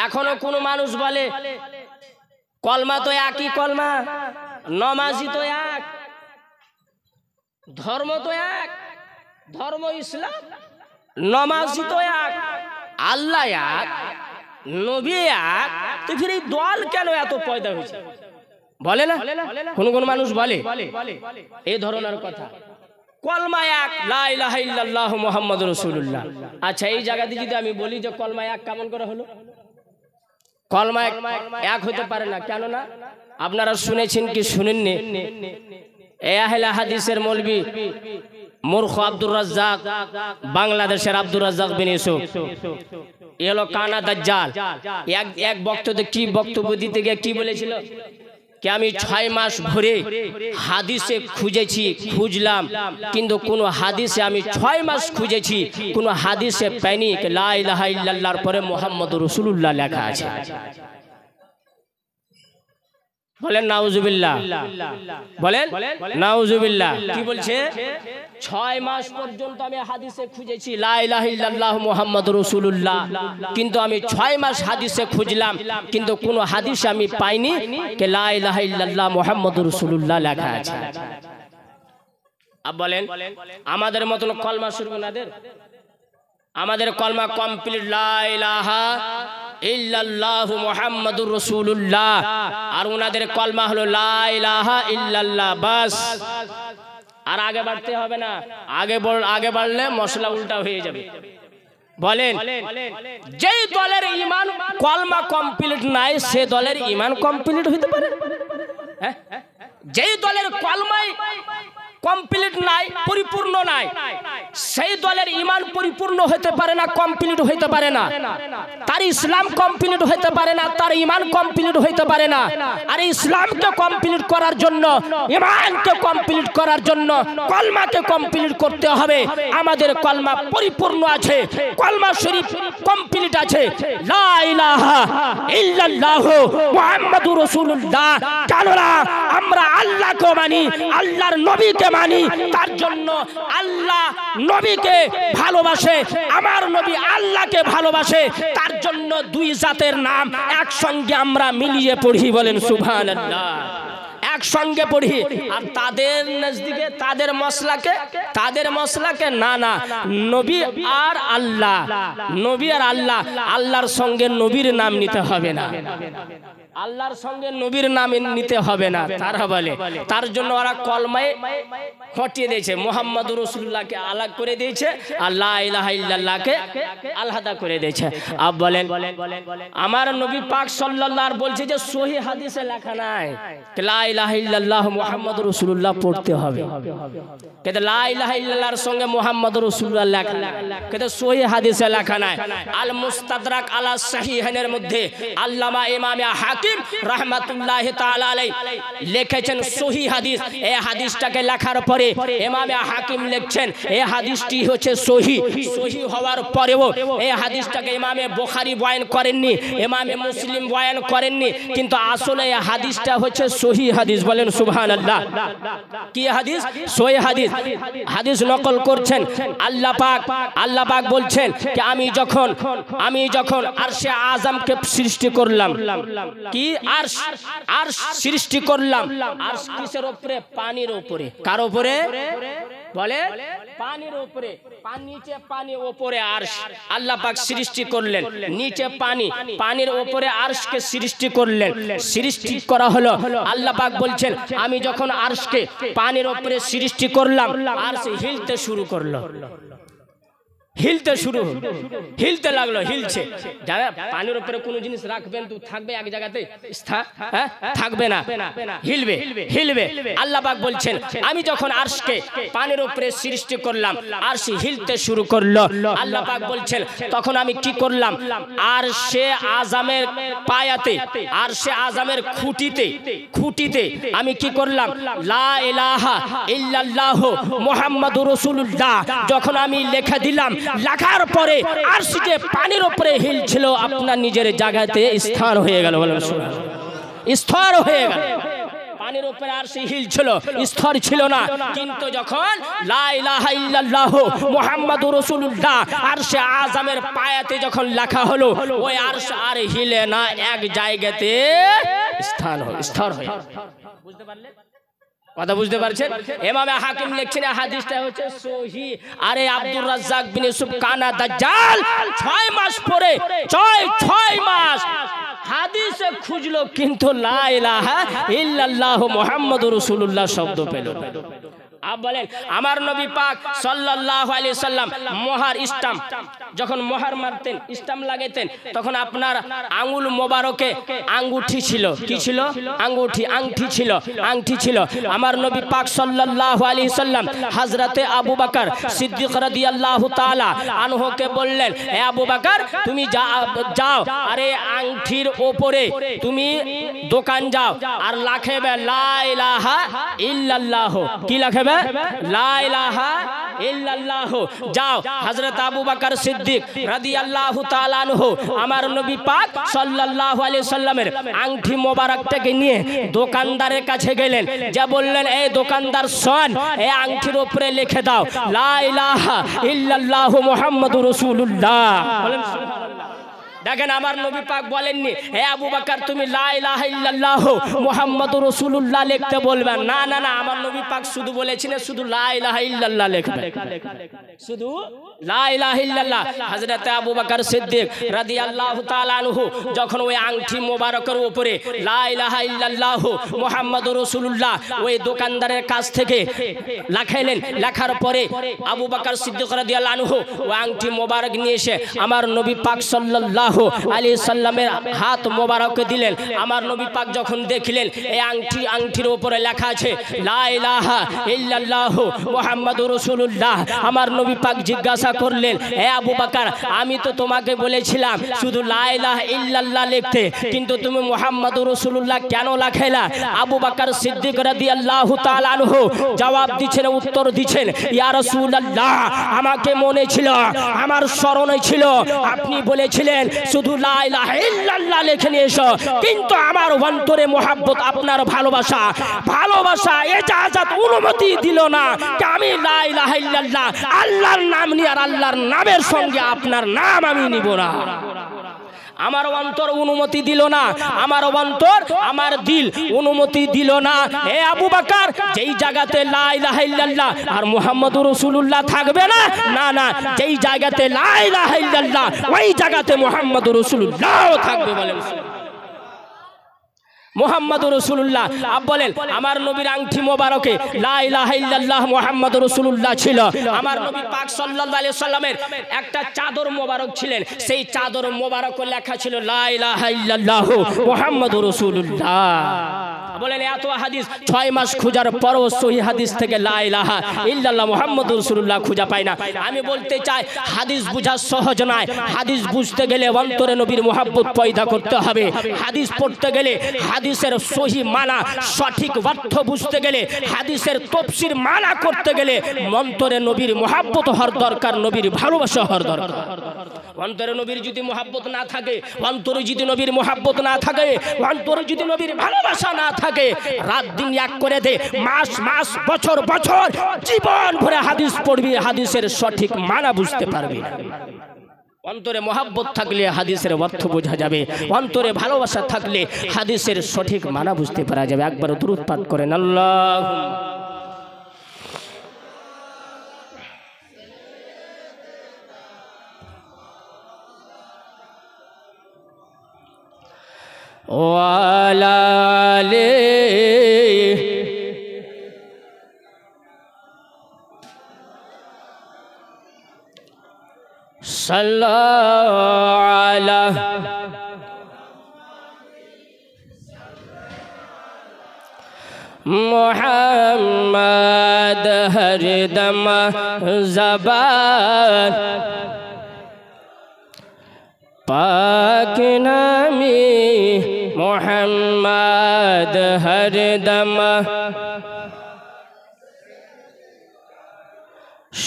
এখনো কোনো মানুষ বলে কলমা তো একই কলমা, নমাজি তো এক, ধর্ম তো এক, ধর্ম ইসলাম, নমাজি তো এক, আল্লাহ এক, নবী এক, তো ফির এই দল কেন এত পয়দা হয়েছে? বলে না কোন কোন মানুষ বলে এই ধরনের কথা। কলমা এক, লা ইলাহা ইল্লাল্লাহ মুহাম্মাদুর রাসূলুল্লাহ। আচ্ছা এই জায়গাতে যদি আমি বলি যে কলমা এক কেমন করে হলো? কলমা এক হতে পারে না। কেন না? আপনারা শুনেছেন কি শুনেননি? আহলে হাদিসের মৌলবি মূর্খ আব্দুর রাজ্জাক, বাংলাদেশের আব্দুর রাজ্জাক বিন ইউসুফ, এলো কানা দাজ্জাল। এক বক্তব্যে কি বক্তব্য দিতে গিয়ে কি বলেছিল कि আমি 6 মাস ভরে হাদিসে খুঁজলাম কিন্তু কোন হাদিসে আমি 6 মাস খুঁজেছি কোন হাদিসে পাইনি कि লা ইলাহা ইল্লাল্লাহর পরে মুহাম্মদুর রাসূলুল্লাহ লেখা আছে। বলেন নাউজুবিল্লাহ, বলেন নাউজুবিল্লাহ। কি বলছে? 6 মাস পর্যন্ত আমি হাদিসে খুঁজেছি লা ইলাহা ইল্লাল্লাহ মুহাম্মাদুর রাসূলুল্লাহ, কিন্তু আমি 6 মাস হাদিসে খুঁজলাম কিন্তু কোন হাদিসে আমি পাইনি कि লা ইলাহা ইল্লাল্লাহ মুহাম্মাদুর রাসূলুল্লাহ লেখা আছে। আব বলেন আমাদের মতন কলমা শুরু নাদের, আমাদের কলমা কমপ্লিট লা ইলাহা ইল্লাল্লাহু মুহাম্মাদুর রাসূলুল্লাহ, আর ওনাদের কলমা হলো লা ইলাহা ইল্লাল্লাহ বাস। আর আগে বাড়তে হবে না, আগে বাড়লে মশলা উল্টা হয়ে যাবে। বলেন যেই দলের ঈমান কলমা কমপ্লিট নাই সে দলের ঈমান কমপ্লিট হতে পারে? হ্যাঁ, যেই দলের কলমাই কমপ্লিট নাই, পরিপূর্ণ নাই, সেই দলের ঈমান পরিপূর্ণ হতে পারে না, কমপ্লিট হতে পারে না। তার ইসলাম কমপ্লিট হতে পারে না, তার ঈমান কমপ্লিট হতে পারে না। আর ইসলামকে কমপ্লিট করার জন্য, ঈমানকে কমপ্লিট করার জন্য কলমাকে কমপ্লিট করতে হবে। আমাদের কলমা পরিপূর্ণ আছে, কলমা শরীফ কমপ্লিট আছে, লা ইলাহা ইল্লাল্লাহু মুহাম্মাদুর রাসূলুল্লাহ। কেননা আমরা আল্লাহকে মানি, আল্লাহর নবীকে মানি, তার জন্য আল্লাহ নবীকে ভালোবাসে, আমার নবী আল্লাহকে ভালোবাসে, তার জন্য দুই জাতের নাম একসঙ্গে আমরা মিলিয়ে পড়ি। বলেন সুবহানাল্লাহ, একসঙ্গে পড়ি। আর তাদের নজদিকে তাদের মশলাকে না না, নবী আর আল্লাহ, নবী আর আল্লাহ, আল্লাহর সঙ্গে নবীর নাম নিতে হবে না, আল্লাহর সঙ্গে নবীর নাম নিতে হবে না। তারা বলে তার জন্য ওরা কলমায় হটিয়ে দিয়েছে, মুহাম্মাদুর রাসূলুল্লাহকে আলাদা করে দিয়েছে আর লা ইলাহা ইল্লাল্লাহকে আলাদা করে দিয়েছে। আব বলেন আমার নবী পাক সাল্লাল্লাহু আলাইহি বলছে যে সহিহ হাদিসে লেখা নাই कि লা ইলাহা ইল্লাল্লাহ মুহাম্মাদুর রাসূলুল্লাহ পড়তে হবে, কিন্তু লা ইলাহা ইল্লাল্লাহর সঙ্গে মুহাম্মাদুর রাসূলুল্লাহ লেখা নাই, কিন্তু সহিহ হাদিসে লেখা নাই। আল মুস্তাদরাক আলা সহিহাইনের মধ্যে আল্লামা ইমাম হাকিম রাহমাতুল্লাহি তাআলা আলাইহি লিখেছেন সহিহ হাদিস। এই হাদিসটাকে লেখার পরে ইমাম হাকিম লিখছেন এই হাদিসটি হচ্ছে সহিহ। সহিহ হওয়ার পরেও এই হাদিসটাকে ইমাম বুখারী বয়ান করেননি, ইমাম মুসলিম বয়ান করেননি, কিন্তু আসলে এই হাদিসটা হচ্ছে সহিহ হাদিস। বলেন সুবহানাল্লাহ। কি হাদিস? সহিহ হাদিস। হাদিস নকল করছেন আল্লাহ পাক বলছেন যে আমি যখন আরশে আযমকে সৃষ্টি করলাম, কি আরশ সৃষ্টি করলাম, আরশ কিসের উপরে? পানির উপরে। কার উপরে? বলে পানির উপরে। নিচে পানি, উপরে আরশ। আল্লাহ পাক সৃষ্টি করলেন, নিচে পানি, পানির উপরে আরশকে সৃষ্টি করলেন। সৃষ্টি করা হলো, আল্লাহ পাক বলছেন আমি যখন আরশকে পানির উপরে সৃষ্টি করলাম, আরশ হিলতে শুরু করলো, হিলতে লাগলো, হিলছে। যারা পানির উপরে কোনো জিনিস রাখবেন তো থাকবে এক জায়গাতে, থাকবে না, হিলবে। আল্লাহ পাক বলছেন আমি যখন আরশকে পানির উপরে সৃষ্টি করলাম, আরশ হিলতে শুরু করলো। আল্লাহ পাক বলছেন তখন আমি কি করলাম? আরশে আযমের পায়াতে, আরশে আযমের খুঁটিতে আমি কি করলাম? লা ইলাহা ইল্লাল্লাহ মুহাম্মাদুর রাসূলুল্লাহ যখন আমি লেখা দিলাম, লেখার পরে আরশ যে পানির উপরে হিলছিল আপনার নিজের জায়গাতে স্থান হয়ে গেল। বলেন সুবহানাল্লাহ, স্থির হয়ে গেল। পানির উপরে আরশ হিলছিল, স্তর ছিল না। কিন্তু যখন লা ইলাহা ইল্লাল্লাহ মুহাম্মাদুর রাসূলুল্লাহ আরশে আযমের পায়াতে যখন লেখা হলো, ওই আরশ আর হিলে না, এক জায়গাতে স্থির হয়ে। বুঝতে পারলেন? কথা বুঝতে পারছেন? ইমাম হাকিম লিখছেন হাদিসটা হচ্ছে সহিহ। আরে আব্দুর রাজ্জাক বিন ইউসুফ কানা দাজ্জাল 6 মাস পরে 6 মাস হাদিসে খুঁজলো, কিন্তু লা ইলাহা ইল্লাল্লাহ মুহাম্মাদুর রাসূলুল্লাহ শব্দ পেল না। आप बोलें আমার নবী পাক সাল্লাল্লাহু আলাইহি সাল্লাম মোহর ইসলাম যখন মোহর মারতেন ইসলাম লাগাতেন তখন আপনার আঙ্গুল মোবারকে আঙ্গুঠি ছিল কি ছিল আংটি ছিল আমার নবী পাক সাল্লাল্লাহু আলাইহি সাল্লাম হযরতে আবু বকর সিদ্দিক রাদিয়াল্লাহু তাআলা আনহুকে বললেন হে আবু বকর তুমি যাও আরে আংটির উপরে তুমি দোকান যাও আর লিখবে লা ইলাহা ইল্লাল্লাহ কি লিখবে লা ইলাহা ইল্লাল্লাহ যাও হযরত আবু বকর সিদ্দিক রাদিয়াল্লাহু তাআলা আনহু আমার নবী পাক সাল্লাল্লাহু আলাইহি সাল্লামের আংটি মোবারকটাকে নিয়ে দোকানদারের কাছে গেলেন যা বললেন এই দোকানদার শোন এই আংটির উপরে লিখে দাও লা ইলাহা ইল্লাল্লাহ মুহাম্মাদুর রাসূলুল্লাহ বলেন সুবহানাল্লাহ। দেখেন আমার নবী পাক বলেননি হে আবু বকর তুমি লা ইলাহা ইল্লাল্লাহ মুহাম্মাদুর রাসূলুল্লাহ লিখতে বলবেন না না না আমার নবী পাক শুধু বলেছিলেন শুধু লা ইলাহা ইল্লাল্লাহ লিখবে শুধু লা ইলাহা ইল্লাল্লাহ। হযরত আবু বকর সিদ্দিক রাদিয়াল্লাহু তাআলা আনহু যখন ওই আংটি মোবারকের উপরে লা ইলাহা ইল্লাল্লাহ মুহাম্মাদুর রাসূলুল্লাহ ওই দোকানদারের কাছ থেকে লেখাইলেন লেখার পরে আবু বকর সিদ্দিক রাদিয়াল্লাহু আনহু ওই আংটি মোবারক নিয়ে এসে আমার নবী পাক সাল্লাল্লাহু আলাইহি সাল্লামের হাত মোবারক দিলেন। আমার নবী পাক যখন দেখলেন এই আংটির উপরে লেখা আছে লা ইলাহা ইল্লাল্লাহ মুহাম্মাদুর রাসূলুল্লাহ আমার নবী পাক জিজ্ঞাসা করলেন হে আবু বকর আমি তো তোমাকে বলেছিলাম শুধু লা ইলাহা ইল্লাল্লাহ লিখতে কিন্তু তুমি মুহাম্মাদুর রাসূলুল্লাহ কেন লেখাইলা? আবু বকর সিদ্দিক রাদিয়াল্লাহু তাআলা আনহু জবাব দিচ্ছেন উত্তর দিচ্ছেন ইয়া রাসূলুল্লাহ আমাকে মনে ছিল আমার স্মরণে ছিল আপনি বলেছিলেন শুধু লা ইলাহা ইল্লাল্লাহ লিখে নিয়ে এসো কিন্তু আমার অন্তরে মোহাব্বত আপনার ভালোবাসা ইজাজত অনুমতি দিল না যে আমি লা ইলাহা ইল্লাল্লাহ আল্লাহর নাম নিয়ে আর আল্লাহর নামের সঙ্গে আপনার নাম আমি নিব না। আমার অন্তর অনুমতি দিল না আমার অন্তর আমার দিল অনুমতি দিল না। হে আবু বকর যেই জায়গাতে লা ইলাহা ইল্লাল্লাহ আর মুহাম্মাদুর রাসূলুল্লাহ থাকবে না না না যেই জায়গাতে লা ইলাহা ইল্লাল্লাহ ওই জায়গাতে মুহাম্মাদুর রাসূলুল্লাহ থাকবে বলেন মুহাম্মাদুর রাসূলুল্লাহ। আপ বলেন আমার নবীর আংটি মোবারকে লা ইলাহা ইল্লাল্লাহ মুহাম্মাদুর রাসূলুল্লাহ ছিল। আমার নবী পাক সাল্লাল্লাহু আলাইহি সাল্লামের একটা চাদর মোবারক ছিলেন সেই চাদর মোবারকে লেখা ছিল লা ইলাহা ইল্লাল্লাহ মুহাম্মাদুর রাসূলুল্লাহ। বলেন এত হাদিস 6 মাস খোঁজার পরও সহিহ হাদিস থেকে লা ইলাহা ইল্লাল্লাহ মুহাম্মাদুর রাসূলুল্লাহ খুঁজে পায় না। আমি বলতে চাই হাদিস বোঝা সহজ নয় হাদিস বুঝতে গেলে অন্তরে নবীর মুহাব্বত পয়দা করতে হবে। হাদিস পড়তে গেলে হাদিসের সহি মানা সঠিক অর্থ বুঝতে গেলে হাদিসের তাফসীর মানা করতে গেলে অন্তরে নবীর মুহাব্বত হওয়ার দরকার নবীর ভালোবাসা হওয়ার দরকার। অন্তরে নবীর যদি মুহাব্বত না থাকে অন্তরে যদি নবীর মুহাব্বত না থাকে অন্তরে যদি নবীর ভালোবাসা না থাকে রাত দিন এক করে দে মাস মাস বছর বছর জীবন ভরে হাদিস পড়বি হাদিসের সঠিক মানা বুঝতে পারবি। অন্তরে মোহাব্বত থাকলে হাদিসের অর্থ বোঝা যাবে অন্তরে ভালোবাসা থাকলে হাদিসের সঠিক মানা বুঝতে পারা যাবে। একবার দুরূদ পাঠ করেন আল্লাহুম্মা ওয়ালা আলিহি সাল্লাল্লাহু আলা মুহাম্মদ হরদম জবান পাক নামে মুহাম্মদ হরদম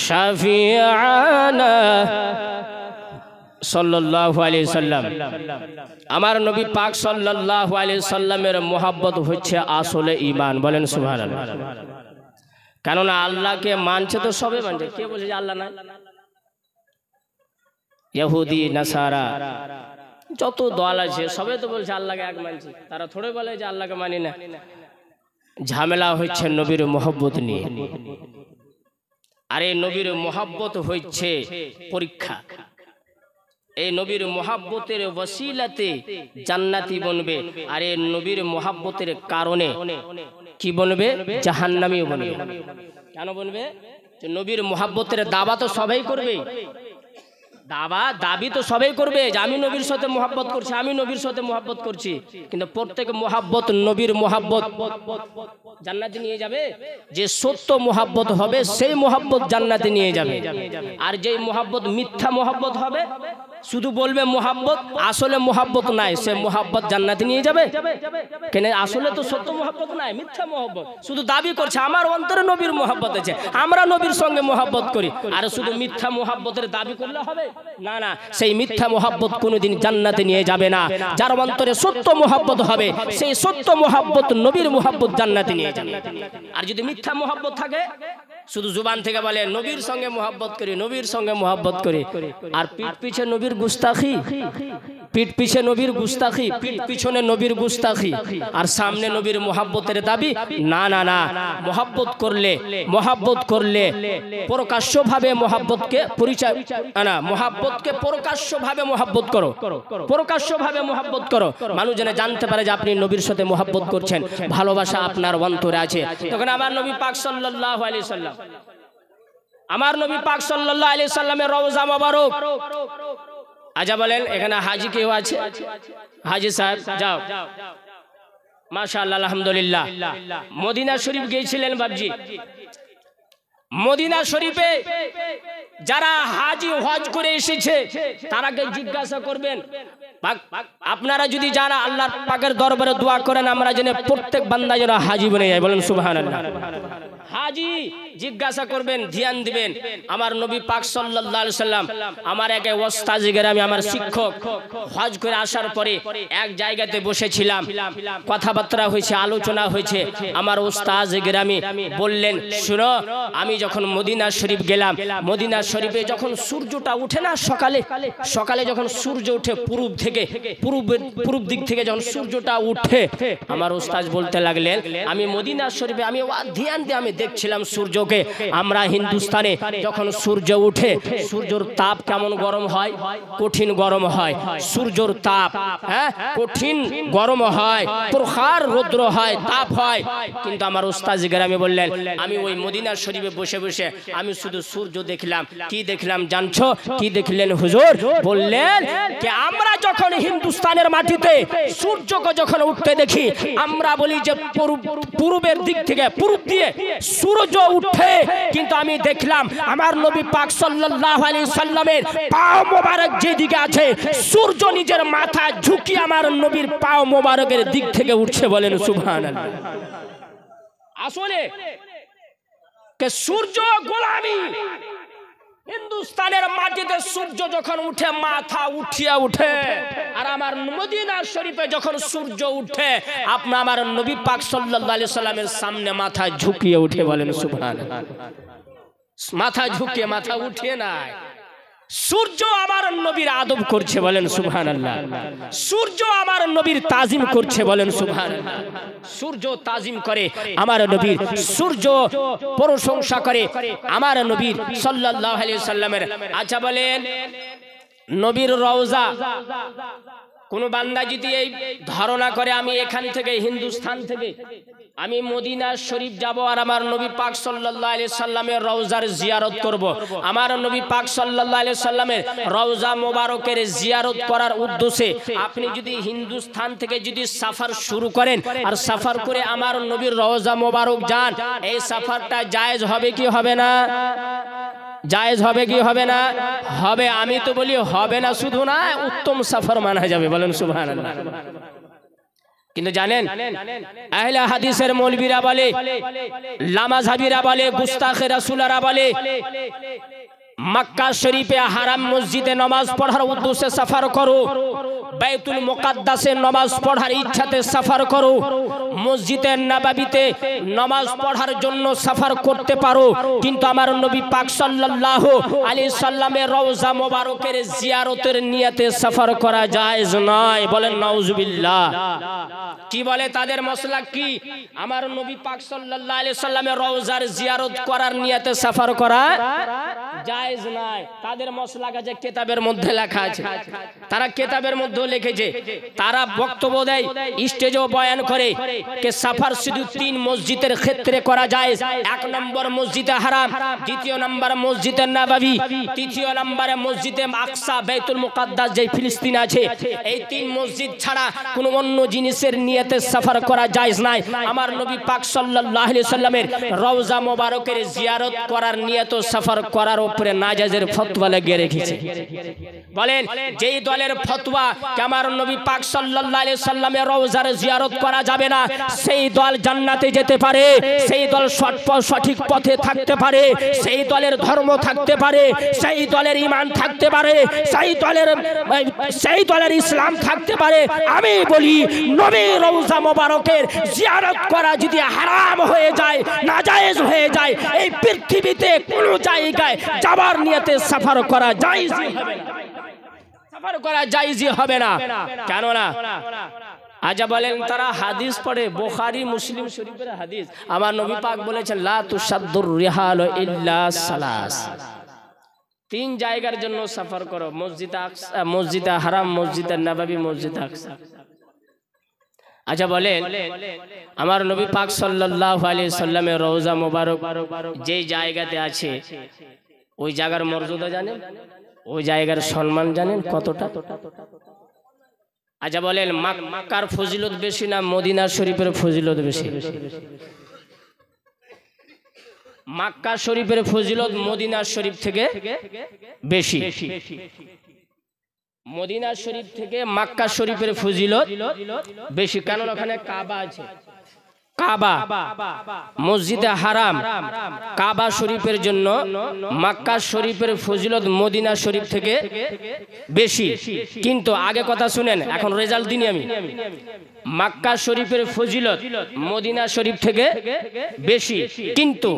শাফিআনা সাল্লাল্লাহু আলাইহি সাল্লাম, আমার নবী পাক সাল্লাল্লাহু আলাইহি সাল্লামের মোহাব্বত হচ্ছে আসলে ঈমান। বলেন সুবহানাল্লাহ। কেননা আল্লাহকে মানছে তো সবে মানছে, কে বলছে যে আল্লাহ নাই? ইহুদি নাসারা যত দল আছে সবে তো বলছে আল্লাহকে এক মানছি, তারা থোড়ে বলে যে আল্লাহকে মানি না। ঝামেলা হচ্ছে নবীর মোহাব্বত নিয়ে। আর এই নবীর মোহাব্বত হচ্ছে পরীক্ষা। এই নবীর মোহাব্বতের ওসিলাতে জান্নাতি বনবে, আর এই নবীর মোহাব্বতের কারণে কি বনবে? জাহান্নামী বনবে। কেন বনবে? যে নবীর মোহাব্বতের দাবা তো সবাই করবে, দাবি তো সবাই করবে যে আমি নবীর সাথে মোহাব্বত করছি, আমি নবীর সাথে মোহাব্বত করছি, কিন্তু প্রত্যেক মোহাব্বত নবীর মোহাব্বত জান্নাতে নিয়ে যাবে? যে সত্য মোহাব্বত হবে সেই মোহাব্বত জান্নাতে নিয়ে যাবে। আর যেই মোহাব্বত মিথ্যা মোহাব্বত হবে, শুধু বলবে মোহাব্বত, আসলে মোহাব্বত নাই, সে মোহাব্বত জান্নাতে নিয়ে যাবে কেন? আসলে তো সত্য মোহাব্বত নাই, মিথ্যা মোহাব্বত, শুধু দাবি করছে আমার অন্তরে নবীর মোহাব্বত আছে, আমরা নবীর সঙ্গে মোহাব্বত করি। আর শুধু মিথ্যা মোহাব্বতের দাবি করলে হবে না, না, সেই মিথ্যা মোহাব্বত কোনোদিন জান্নাতে নিয়ে যাবে না। যার অন্তরে সত্য মোহাব্বত হবে, সেই সত্য মোহাব্বত নবীর মোহাব্বত জান্নাতে নিয়ে যাবে। আর যদি মিথ্যা মোহাব্বত থাকে, শুধু জুবান থেকে বলে নবীর সঙ্গে মোহাব্বত করি, নবীর সঙ্গে মোহাব্বত করি, আর পিঠ পিছে নবীর গুস্তাখি, পিঠ পিছে নবীর গুস্তাখি, পিঠ পিছনে নবীর গুস্তাখি, আর সামনে নবীর মোহাব্বতের দাবি, না না না। মোহাব্বত করলে প্রকাশ্যভাবে মোহাব্বতকে পরিচয় না, মোহাব্বতকে প্রকাশ্যভাবে মোহাব্বত করো, প্রকাশ্যভাবে মোহাব্বত করো, মানুষ যেন জানতে পারে যে আপনি নবীর সাথে মোহাব্বত করছেন, ভালোবাসা আপনার অন্তরে আছে। তখন আমার নবী পাক সাল্লাল্লাহু আলাইহি সাল্লাম, আমার নবী পাক সাল্লাল্লাহু আলাইহি সাল্লামের রওজা মোবারক। আচ্ছা বলেন এখানে হাজি কেউ আছে? হাজি সাহেব যাও, মাশাআল্লাহ, আলহামদুলিল্লাহ। মদিনা শরীফ গিয়েছিলেন বাবজি। মদিনা শরীফে যারা হাজি হজ করে এসেছে তারাকে জিজ্ঞাসা করবেন, আপনারা যদি যারা আল্লাহর পাকের দরবারে দোয়া করেন আমরা যেন প্রত্যেক বান্দা যেন হাজি বনে যায়। বলেন সুবহানাল্লাহ। হাজি জিজ্ঞাসা করবেন, ধ্যান দিবেন। আমার নবী পাক সাল্লাল্লাহু আলাইহি সাল্লাম, আমার এক ওস্তাদ গ্রামে আমার শিক্ষক, হজ করে আসার পরে এক জায়গাতে বসেছিলাম, কথাবার্তা হয়েছে, আলোচনা হয়েছে। আমার ওস্তাদ গ্রামে বললেন, শুনো, আমি যখন মদিনা শরীফ গেলাম, মদিনা শরীফে যখন সূর্যটা ওঠে না সকালে, সকালে যখন সূর্য ওঠে পূর্ব থেকে, পূর্ব দিক থেকে যখন সূর্যটা উঠে, আমার ওস্তাদ বলতে লাগলেন, আমি মদিনা শরীফে আমি ধ্যান দিয়ে আমি দেখছিলাম সূর্যকে। আমরা হিন্দুস্তানে যখন সূর্য উঠে, সূর্যের তাপ কেমন গরম হয়, কঠিন গরম হয়। সূর্যের তাপ কঠিন গরম হয়, প্রখর রৌদ্র হয়, তাপ হয়। কিন্তু আমার ওস্তাদ গ্রামে বললেন, আমি ওই মদিনা শরীফে বসে বসে আমি শুধু সূর্য দেখলাম। কি দেখলাম জানছো? কি দেখলেন হুজুর? বললেন যে আমরা যখন হিন্দুস্তানের মাটিতে সূর্যকে যখন উঠতে দেখি, আমরা বলি যে পূর্বের দিক থেকে, পূর্ব দিয়ে সূর্য উঠে, কিন্তু আমি দেখলাম আমার নবী পাক সাল্লাল্লাহু আলাইহি সাল্লামের পা মোবারক যেদিকে আছে, সূর্য নিজের মাথা ঝুঁকিয়ে আমার নবীর পা মোবারকের দিক থেকে উঠছে। বলেন সুবহানাল্লাহ। আসলে কে সূর্য গোলামি, হিন্দুস্তানের মাটিতে সূর্য যখন উঠে মাথা উঠিয়া উঠে, আর আমার মদিনা শরীফে যখন সূর্য উঠে আপনার আমার নবী পাক সাল্লাল্লাহু আলাইহি সাল্লামের সামনে মাথা ঝুঁকিয়ে উঠে। বলেন সুবহানাল্লাহ। মাথা ঝুঁকিয়ে, মাথা উঠিয়ে নাই। সূর্য আমার নবীর আদব করছে। বলেন সুবহানাল্লাহ। সূর্য আমার নবীর তাজিম করছে। বলেন সুবহানাল্লাহ। সূর্য তাজিম করে আমার নবীর, সূর্য প্রশংসা করে আমার নবীর সাল্লাল্লাহু আলাইহি সাল্লামের। আচ্ছা বলেন, নবীর রওজা কোন বান্দা যদি এই ধারণা করে আমি এখান থেকে হিন্দুস্তান থেকে আমি মদিনা শরীফ যাব আর আমার নবী পাক সাল্লাল্লাহু আলাইহি সাল্লামের রওজার জিয়ারত করব, আমার নবী পাক সাল্লাল্লাহু আলাইহি সাল্লামের রওজা মোবারকের জিয়ারত করার উদ্দেশ্যে আপনি যদি হিন্দুস্তান থেকে যদি সফর শুরু করেন আর সফর করে আমার নবীর রওজা মোবারক যান, এই সফরটা জায়েজ হবে কি হবে না? জায়েজ হবে কি হবে না? হবে। আমি তো বলি হবে না, শুধু না উত্তম সফর মানা যাবে। বলেন সুবহানাল্লাহ। কিন্তু জানেন আহলে হাদিসের মৌলবীরা বলে, লামাযহাবীরা বলে, গুস্তাখে রাসূলরা বলে মক্কা শরীফে হারাম মসজিদে নামাজ পড়ার উদ্দেশ্যে সফর করো, বাইতুল মুকাদ্দাসে নামাজ পড়ার ইচ্ছাতে সফর করো, মসজিদে নববীতে নামাজ পড়ার জন্য সফর করতে পারো, কিন্তু আমার নবী পাক সাল্লাল্লাহু আলাইহি সাল্লামের রওজা মোবারকের জিয়ারতের নিয়তে সফর করা জায়েজ নয়। বলেন নাউজুবিল্লাহ। কি বলে তাদের মসলা কি? আমার নবী পাক সাল্লাল্লাহু আলাইহি সাল্লামের রওজার জিয়ারত করার নিয়তে সফর করা জায়েজ নয়। তাদের মসলা কাছে কিতাবের মধ্যে লেখা আছে, তারা কিতাবের মধ্যে লিখেছে, তারা বক্তব্য দেয়, স্টেজেও বয়ান করে যে সফর শুধু তিন মসজিদের ক্ষেত্রে করা যায়। এক নম্বর মসজিদে হারাম, দ্বিতীয় নম্বর মসজিদে নববী, তৃতীয় নম্বরে মসজিদে আকসা বাইতুল মুকাদ্দাস যে ফিলিস্তিন আছে। এই তিন মসজিদ ছাড়া কোনো অন্য জিনিসের নিয়তে সফর করা জায়েজ নাই। আমার নবী পাক সাল্লাল্লাহু আলাইহি সাল্লামের রওজা মোবারকের জিয়ারত করার নিয়ত সফর করার উপরে নাজায়েজের ফতোয়া লাগিয়ে রেখেছে। বলেন যেই দলের ফতোয়া যে আমার নবী পাক সাল্লাল্লাহু আলাইহি সাল্লামের রওজার জিয়ারত করা যাবে না, সেই দল জান্নাতে যেতে পারে, সেই দল সঠিক পথে থাকতে পারে, সেই দলের ধর্ম থাকতে পারে, সেই দলের ঈমান থাকতে পারে, সেই দলের ইসলাম থাকতে পারে। আমি বলি নবীর রওজা মোবারকের জিয়ারত করা যদি হারাম হয়ে যায়, নাজায়েজ হয়ে যায়, এই পৃথিবীতে কোনো জায়গায় যাবার নিয়তে সফর করা জায়েজই হবে না, সফর করা জায়েজই হবে না। কেন না? আচ্ছা বলেন, তারা হাদিস পড়ে, বুখারী মুসলিম শরীফের হাদিস, আমার নবী পাক বলেছেন লা তুসাদ্দুর রিহাল ইল্লা সালাস, তিন জায়গার জন্য সফর করো, মসজিদে হারাম, মসজিদে নববী, মসজিদে আকসা। আচ্ছা বলেন, আমার নবী পাক সাল্লাল্লাহু আলাইহি সাল্লামের রওজা মোবারক যে জায়গাতে আছে, ওই জায়গার মর্যাদা জানেন? ওই জায়গার সম্মান জানেন কতটা? আচ্ছা বলেন, মক্কার ফজিলত বেশি না মদিনা শরীফের ফজিলত বেশি? মক্কা শরীফের ফজিলত মদিনা শরীফ থেকে বেশি। মদিনা শরীফ থেকে মক্কা শরীফের ফজিলত বেশি, কারণ ওখানে কাবা আছে। কাবা, মসজিদে হারাম, কাবা শরীফের জন্য মক্কা শরীফের ফজিলত মদিনা শরীফ থেকে বেশি। কিন্তু আগে কথা শুনেন, এখন রেজাল্ট দিনি আমি। মক্কা শরীফের ফজিলত মদিনা শরীফ থেকে বেশি, কিন্তু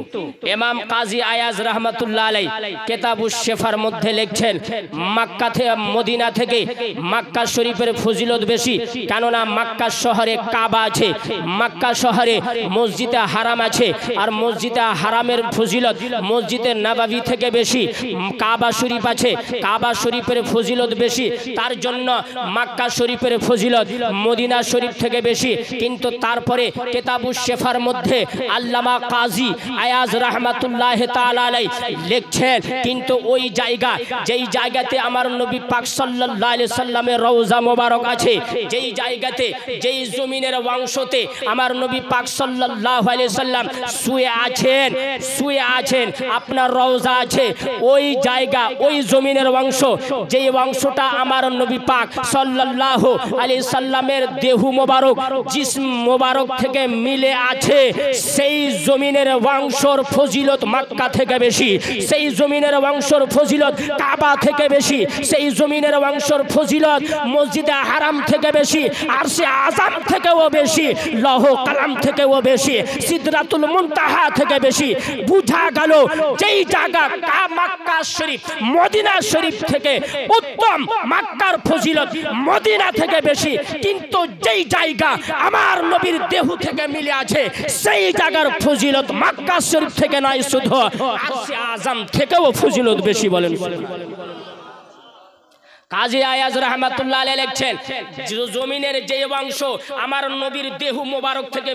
ইমাম কাজী আয়াজ রাহমাতুল্লাহ আলাইহি কিতাবুশ শিফার মধ্যে লিখছেন মক্কা থেকে মদিনা থেকে মক্কা শরীফের ফজিলত বেশি। কেননা মক্কা শহরে কাবা আছে, মক্কা শহরে মসজিদে হারাম আছে, আর মসজিদে হারামের ফজিলত মসজিদে নববী থেকে বেশি। কাবা শরীফ আছে, কাবা শরীফের ফজিলত বেশি, তার জন্য মক্কা শরীফের ফজিলত মদিনা শরীফ থেকে বেশি। কিন্তু তারপরে কিতাবুশ শিফার মধ্যে আল্লামা কাজী আয়াজ রাহমাতুল্লাহ তাআলা আলাইহি লিখছেন, কিন্তু ওই জায়গা, যেই জায়গাতে আমার নবী পাক সাল্লাল্লাহু আলাইহি সাল্লামের রওজা মোবারক আছে, যেই জায়গাতে, যেই জমিনের অংশতে আমার নবী পাক সাল্লাল্লাহু আলাইহি সাল্লাম শুয়ে আছেন, আপনার রওজা আছে, ওই জায়গা, ওই জমিনের অংশ, যেই অংশটা আমার নবী পাক সাল্লাল্লাহু আলাইহি সাল্লামের দেহ মোবারক, জিসম মোবারক থেকে মিলে আছে, সেই জমিনের অংশর ফজিলত মক্কা থেকে বেশি, সেই জমিনের অংশর ফজিলত কাবা থেকে বেশি, সেই জমিনের অংশর ফজিলত মসজিদে হারাম থেকে বেশি, আরশে আযম থেকেও বেশি, লৌহ কালাম থেকেও বেশি, সিদরাতুল মুনতাহা থেকে বেশি। বুঝা গেল যেই জায়গা মক্কা শরীফ মদিনা শরীফ থেকে উত্তম, মক্কার ফজিলত মদিনা থেকে বেশি। কিন্তু যেই জায়গা আমার নবীর দেহ থেকে মিলে আছে, সেই জায়গার ফজিলত মক্কা শরীফ থেকে নয়, শুধু আরশে আযম থেকেও ফজিলত বেশি। বলেন। কাজী আয়াজ রাহমাতুল্লাহ আলাইহি লিখছেন, জমিনের যে অংশ আমার নবীর দেহ মোবারক থেকে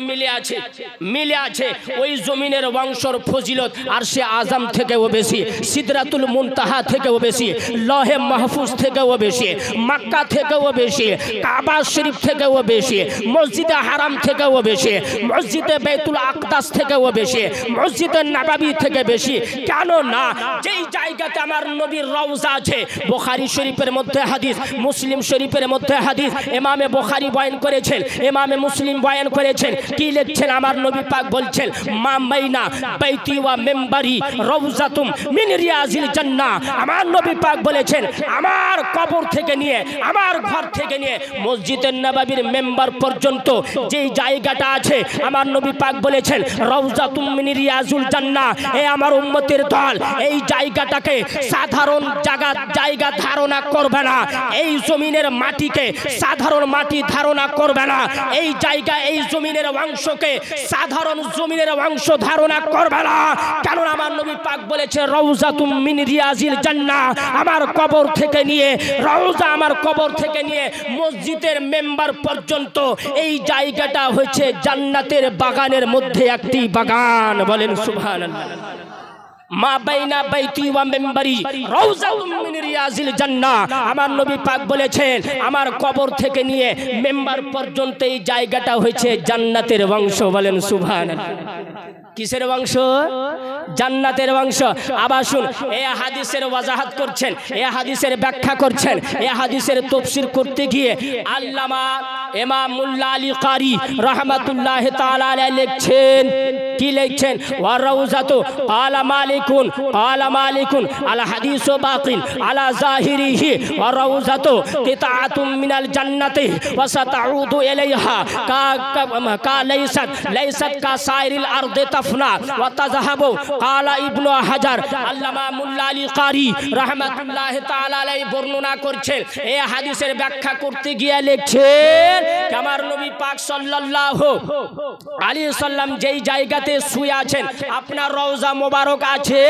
মিলে আছে, ওই জমিনের অংশর ফজিলত আরশে আযম থেকেও বেশি, সিদরাতুল মুনতাহা থেকেও বেশি, লৌহে মাহফুজ থেকেও বেশি, মক্কা থেকেও বেশি, কাবা শরীফ থেকেও বেশি, মসজিদে হারাম থেকেও বেশি, মসজিদে বাইতুল আকদাস থেকেও বেশি, মসজিদে নববী থেকে বেশি। কেন না? যেই জায়গাতে আমার নবীর রওজা আছে, বুখারী শরীফের মধ্যে মধ্যে হাদিস, মুসলিম শরীফের মধ্যে হাদিস, ইমামে বুখারী বয়ান করেছেন, ইমামে মুসলিম বয়ান করেছেন। কি লিখছেন আমার নবী পাক বলছেন, মা বাইনা বাইতি ওয়া মিম্বারি রাউযাতুম মিন রিয়াজিল জান্নাহ। আমার নবী পাক বলেছেন আমার কবর থেকে নিয়ে, আমার ঘর থেকে নিয়ে মসজিদে নববীর মেম্বার পর্যন্ত যেই জায়গাটা আছে, আমার নবী পাক বলেছেন রাউযাতুম মিন রিয়াজুল জান্নাহ। এ আমার উম্মতের দল, এই জায়গাটাকে সাধারণ জায়গা ধারণা করবে না, এই জমিনের মাটিকে সাধারণ মাটি ধারণা করবে না, এই জায়গা এই জমিনের অংশকে সাধারণ জমিনের অংশ ধারণা করবে না। কারণ আমার নবী পাক বলেছে রাউযাতুম মিন রিয়াজিল জান্নাহ। আমার কবর থেকে নিয়ে রওজা, আমার কবর থেকে নিয়ে মসজিদের মেম্বার পর্যন্ত এই জায়গাটা হচ্ছে জান্নাতের বাগানের মধ্যে একটি বাগান। বলেন সুবহানাল্লাহ। মা বাইনা বাইতি ওয়া মিম্বারি রাউযাতুম মিন রিয়াজিল জান্নাহ। আমার নবী পাক বলেছেন আমার কবর থেকে নিয়ে মেম্বার পর্যন্ত এই জায়গাটা হচ্ছে জান্নাতের বংশ। বলেন সুবহানাল্লাহ। কিসের বংশ? জান্নাতের বংশ। আবার শুন, এই হাদিসের ওয়াজাহাত করছেন, এই হাদিসের ব্যাখ্যা করছেন, এই হাদিসের তাফসীর করতে গিয়ে আল্লামা ইমাম মুল্লা আলী কারি রাহমাতুল্লাহি তাআলা আলাইহি লিখছেন, কি লিখছেন? ওয়া রাউযাতু ক্বালা মালিকুন আল হাদিসু বাকিন আলা যাহিরিহি ওয়া রাউযাতু কিতাআতুম মিনাল জান্নাতি ওয়া সাতাউদু ইলাইহা কা লাইসাত কা সাইরিল আরদি তাফনা ওয়া তাযহাবু। ক্বালা ইবনু হাজার, আল্লামা মুল্লা আলী কারি রাহমাতুল্লাহি তাআলা আলাইহি বর্ণনা করছেন, এই হাদিসের ব্যাখ্যা করতে গিয়ে লিখছেন আমার নবী পাক সাল্লাল্লাহু আলাইহি সাল্লাম যেই জায়গাতে শুয়ে আছেন, আপনার রওজা মোবারক আছে,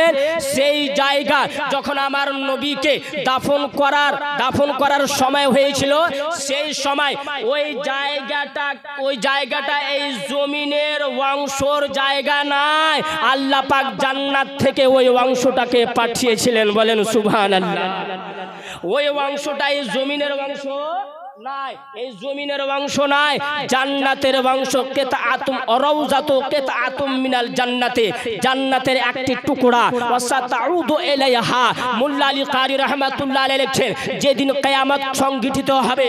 সেই জায়গা যখন আমার নবীকে দাফন করার সময় হয়েছিল, সেই সময় ওই জায়গাটা এই জমিনের অংশর জায়গা নাই, আল্লাহ পাক জান্নাত থেকে ওই অংশটাকে পাঠিয়েছিলেন। বলেন সুবহানাল্লাহ। ওই অংশটা এই জমিনের অংশ নাই, এই জমিনের অংশ নাই, জান্নাতের অংশ। কিতাআতুম রাউযাতু কিতাআতুম মিনাল জান্নাতি, জান্নাতের একটি টুকরা। ওয়াসাতাউদু ইলাইহা। মুল্লা আলী কারি রাহমাতুল্লাহ আলাইহি লিখছেন যেদিন কিয়ামত সংগঠিত হবে,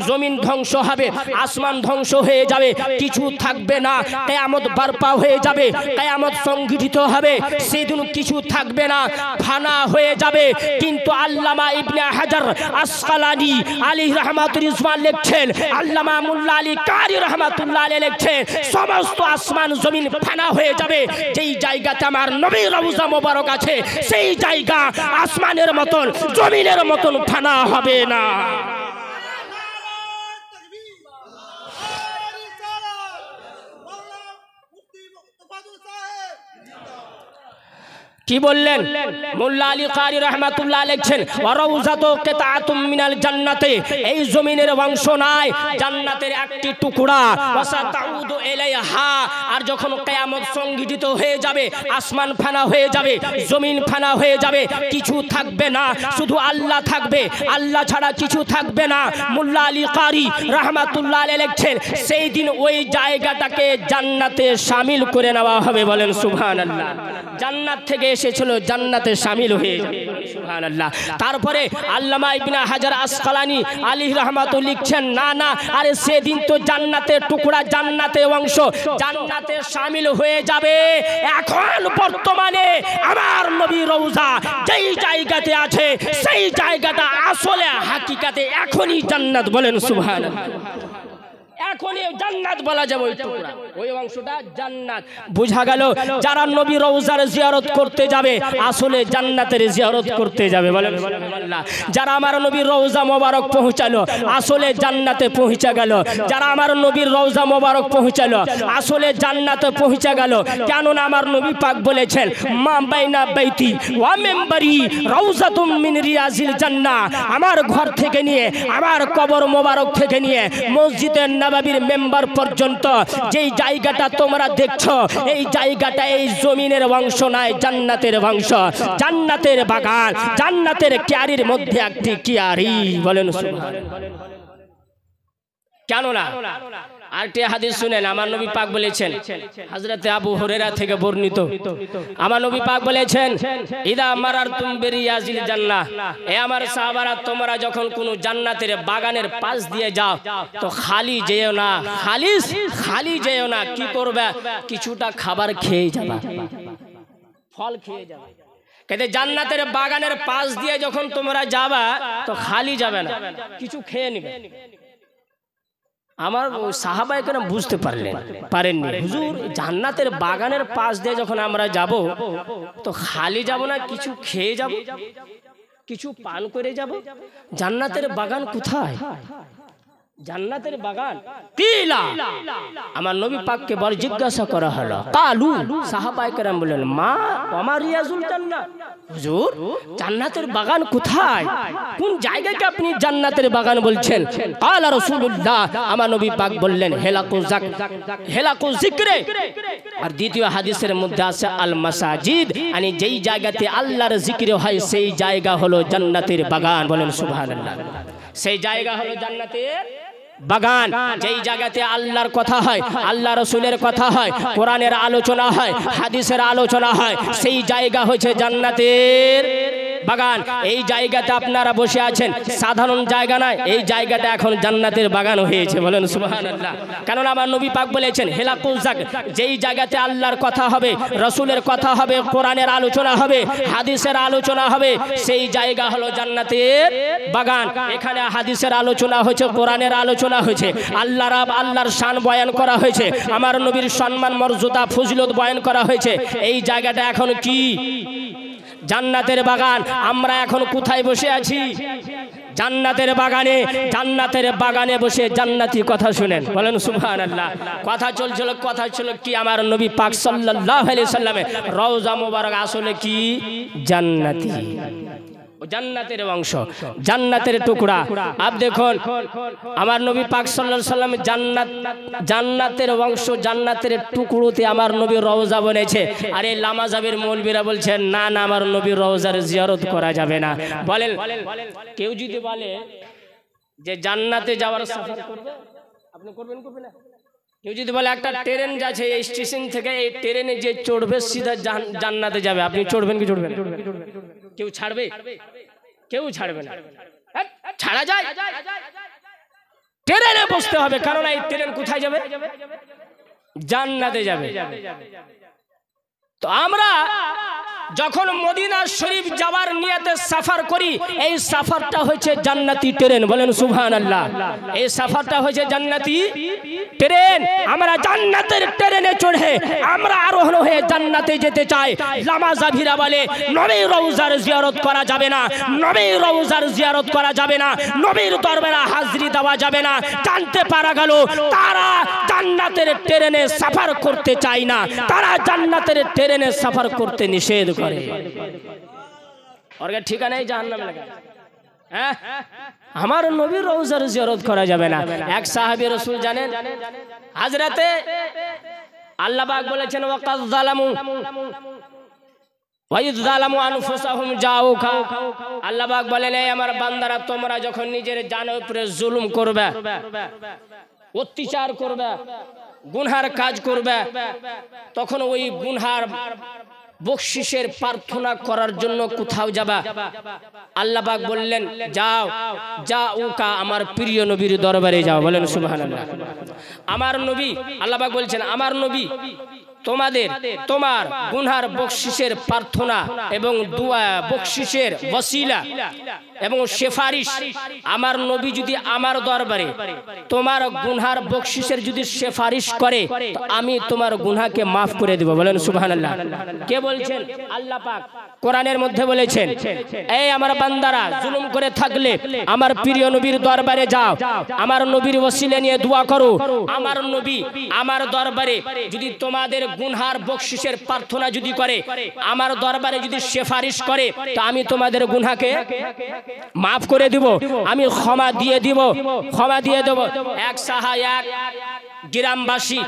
জমিন ধ্বংস হবে, আসমান ধ্বংস হয়ে যাবে, কিছু থাকবে না, কিয়ামত বারপা হয়ে যাবে, কিয়ামত সংগঠিত হবে, সেদিন কিছু থাকবে না, ফানা হয়ে যাবে। কিন্তু আল্লামা ইবনে হাজার আসকালানি আলী রহমাতুল্লাহ লিখছেন, আল্লামা মুল্লা আলী কারি রহমাতুল্লাহ আলাইহি লিখছেন সমস্ত আসমান জমিন ফানা হয়ে যাবে। যেই জায়গাতে আমার নবীর রওজা মোবারক আছে, সেই জায়গা আসমানের মতন জমিনের মতন ফানা হবে না। কি বললেন? মুল্লা আলী কারি রাহমাতুল্লাহ লিখছেন ওয়া রাউযাতু কিতাআতুম মিনাল জান্নাতি, এই জমিনের অংশ নাই, জান্নাতের একটি টুকরা। ওয়া সাতাউদু ইলাইহা। আর যখন কিয়ামত সংগঠিত হয়ে যাবে, আসমান ফানা হয়ে যাবে, জমিন ফানা হয়ে যাবে, কিছু থাকবে না, শুধু আল্লাহ থাকবে, আল্লাহ ছাড়া কিছু থাকবে না। মুল্লা আলী কারি রাহমাতুল্লাহ আলাইহি লিখছেন সেই দিন ওই জায়গাটাকে জান্নাতে শামিল করে নেওয়া হবে। বলেন সুবহানাল্লাহ। জান্নাত থেকে এসেছিল, জান্নাতে শামিল হয়ে যাবে। সুবহানাল্লাহ। তারপরে আল্লামা ইবনে হাজার আসকালানি আলাইহি রাহমাতুল্লাহ লিখছেন না, আরে সেদিন তো জান্নাতের টুকরা, জান্নাতের অংশ জান্নাতে শামিল হয়ে যাবে। এখন বর্তমানে আমার নবীর রওজা যেই জায়গাতে আছে, সেই জায়গাটা আসলে হাকিকাতে এখনই জান্নাত। বলেন সুবহানাল্লাহ। এখনই জান্নাত বলা যাবে, ওই টুকরা, ওই অংশটা জান্নাত। বুঝা গেল যারা নবী রওজার জিয়ারত করতে যাবে আসলে জান্নাতের জিয়ারত করতে যাবে। বলেন সুবহানাল্লাহ। যারা আমার নবীর রওজা মোবারক পৌঁছালো আসলে জান্নাতে পৌঁছে গেল, যারা আমার নবীর রওজা মোবারক পৌঁছালো আসলে জান্নাতে পৌঁছে গেল। কেননা আমার নবী পাক বলেছেন মা বাইনা বাইতি ওয়া মিম্বারি রাউযাতুম মিন রিয়াজিল জান্নাহ। আমার ঘর থেকে নিয়ে, আমার কবর মোবারক থেকে নিয়ে মসজিদের নববীর মেম্বার পর্যন্ত যেই জায়গাটা তোমরা দেখছো, এই জায়গাটা এই জমিনের অংশ নয়, জান্নাতের অংশ, জান্নাতের বাগান, জান্নাতের কিয়ারির মধ্যে একটি কিয়ারি। বলেন সুবহানাল্লাহ। কেন না? আরেকটি হাদিস শুনেন, আমার নবী পাক বলেছেন, হযরতে আবু হুরায়রা থেকে বর্ণিত, আমার নবী পাক বলেছেন, ইদা মারারতুম বিরিয়াজিল জান্নাহ, এ আমার সাহাবারা, তোমরা যখন কোন জান্নাতের বাগানের পাশ দিয়ে যাও তো খালি যেও না, খালি যেও না, কি করবে? কিছুটা খাবার খেয়ে যাবে, ফল খেয়ে যাবে। কিন্তু জান্নাতের বাগানের পাশ দিয়ে যখন তোমরা যাবা তো খালি যাবে না, কিছু খেয়ে নিবে। আমার সাহাবায়ে কেরাম বুঝতে পারেননি, হুজুর জান্নাতের বাগানের পাশ দিয়ে যখন আমরা যাব তো খালি যাব না, কিছু খেয়ে যাব, কিছু পান করে যাব। জান্নাতের বাগান কোথায়? জান্নাতের বাগান কিলা, আমার নবী পাককে বড় জিজ্ঞাসা করা হলো। কালু, সাহাবায়ে কেরাম বললেন, মা ওমা রিয়াজুল জান্নাহ, হুজুর জান্নাতের বাগান কোথায়? কোন জায়গাকে আপনি জান্নাতের বাগান বলছেন? কালা রাসূলুল্লাহ, আমার নবী পাক বললেন, হেলাকু যিকরে। আর দ্বিতীয় হাদিসের মধ্যে আছে আল মাসাজিদ, মানে যেই জায়গাতে আল্লাহর জিকির হয় সেই জায়গা হলো জান্নাতের বাগান। বলেন সুবহানাল্লাহ। সেই জায়গা হলো জান্নাতের বাগান, যেই জায়গাতে আল্লাহর কথা হয়, আল্লাহ রাসূলের কথা হয়, কোরআনের আলোচনা হয়, হাদিসের আলোচনা হয়, সেই জায়গা হচ্ছে জান্নাতের বাগান। এই জায়গাতে আপনারা বসে আছেন, সাধারণ জায়গা নয়, এই জায়গাটা এখন জান্নাতের বাগান হয়েছে। বলেন সুবহানাল্লাহ। কারণ আমার নবী পাক বলেছেন, হেলাকুল জাক, যেই জায়গাতে আল্লাহর কথা হবে, রাসূলের কথা হবে, কোরআনের আলোচনা হবে, হাদিসের আলোচনা হবে, সেই জায়গা হলো জান্নাতের বাগান। এখানে হাদিসের আলোচনা হয়েছে, কোরআনের আলোচনা হয়েছে, আল্লাহর শান বয়ান করা হয়েছে, আমার নবীর সম্মান মর্যাদা ফজিলত বয়ান করা হয়েছে। এই জায়গাটা এখন কি? জান্নাতের বাগান। আমরা এখন কোথায় বসে আছি? জান্নাতের বাগানে। জান্নাতের বাগানে বসে জান্নাতি কথা শুনেন। বলেন সুবহানাল্লাহ। কথা ছিল কি? আমার নবী পাক সাল্লাল্লাহু আলাইহি সাল্লামের রওজা মোবারক আসলে কি? জান্নাতি, জান্নাতের অংশ, জান্নাতের টুকরা। আপ দেখুন, আমার নবী পাক সাল্লাল্লাহু আলাইহি সাল্লাম জান্নাতের অংশ, জান্নাতের টুকরোতে আমার নবী রওজা বনেছে। আর এই লামাজাবের মৌলবীরা বলছেন, না না, আমার নবীর রওজার জিয়ারত করা যাবে না। বলেন, কেউ যদি বলে যে জান্নাতে যাওয়ার সফর করবে, আপনি করবেন না? কেউ যদি বলে একটা ট্রেন যাচ্ছে এই স্টেশন থেকে, এই ট্রেনে যে চড়বে সিধা জান্নাতে যাবে, আপনি চড়বেন কি চড়বেন? কেউ ছাড়বে? কেউ ছাড়বে না। ছাড়া যায়? ট্রেনে বসতে হবে, কারণ এই ট্রেন কোথায় যাবে? জান্নাতে যাবে। তো আমরা যখন মদিনা শরীফ যাওয়ার নিয়তে সফর করি, এই সফরটা হচ্ছে জান্নাতি ট্রেন। বলেন সুবহানাল্লাহ। এই সফরটা হচ্ছে জান্নাতি ট্রেন। আমরা জান্নাতের ট্রেনে চড়ে আমরা আরোহণ হয়ে জান্নাতে যেতে চাই। লামাজাভিরা বলে নবীর রওজার জিয়ারত করা যাবে না, নবীর রওজার জিয়ারত করা যাবে না, নবীর দরবারে হাজিরি দেওয়া যাবে না। জানতে পারা গেল তারা জান্নাতের ট্রেনে সফর করতে চায় না, তারা জান্নাতের ট্রেনে সফর করতে নিষেধ করে। ওর ঠিকানায় জাহান্নাম লেখা। হ্যাঁ, আমার নবীর রওজার জিয়ারত করা যাবে না। এক সাহাবী রাসূল জানেন, হযরতে আল্লাহ পাক বলেছেন, ওয়াকাদ যালামু ওয়াইদ যালামু আনফুসাহুম জাউকা। আল্লাহ পাক বলেন, এই আমার বান্দারা, তোমরা যখন নিজের জানের উপরে জুলুম করবে, অত্যাচার করবে, গুনহার কাজ করবে, তখন ওই গুনহার বকশিসের প্রার্থনা করার জন্য কোথাও যাবা, আল্লাহ পাক বললেন, যাউকা, আমার প্রিয় নবীর দরবারে যাও। বলেন সুবহানাল্লাহ। আমার নবী, আল্লাহ পাক বলছেন, আমার নবী তোমার গুনহার বকশিসের প্রার্থনা এবং দোয়া, বকশিসের ওসিলা এবং সেফারিশ, আমার নবী যদি আমার দরবারে তোমার গুনহার বকশিসের যদি সেফারিশ করে, তো আমি তোমার গুনহাকে মাফ করে দেব। বলেন সুবহানাল্লাহ। কে বলছেন? আল্লাহ পাক কোরআনের মধ্যে বলেছেন, এই আমার বান্দারা জুলুম করে থাকলে আমার প্রিয় নবীর দরবারে যাও, আমার নবীর ওসিলা নিয়ে দোয়া করো। আমার নবী আমার দরবারে যদি তোমাদের গুনহার বকশিসের প্রার্থনা যদি করে, আমার দরবারে যদি সেফারিশ করে, তো আমি তোমাদের গুনহাকে মাফ করে দিব, আমি ক্ষমা দিয়ে দিব। এক গ্রামবাসী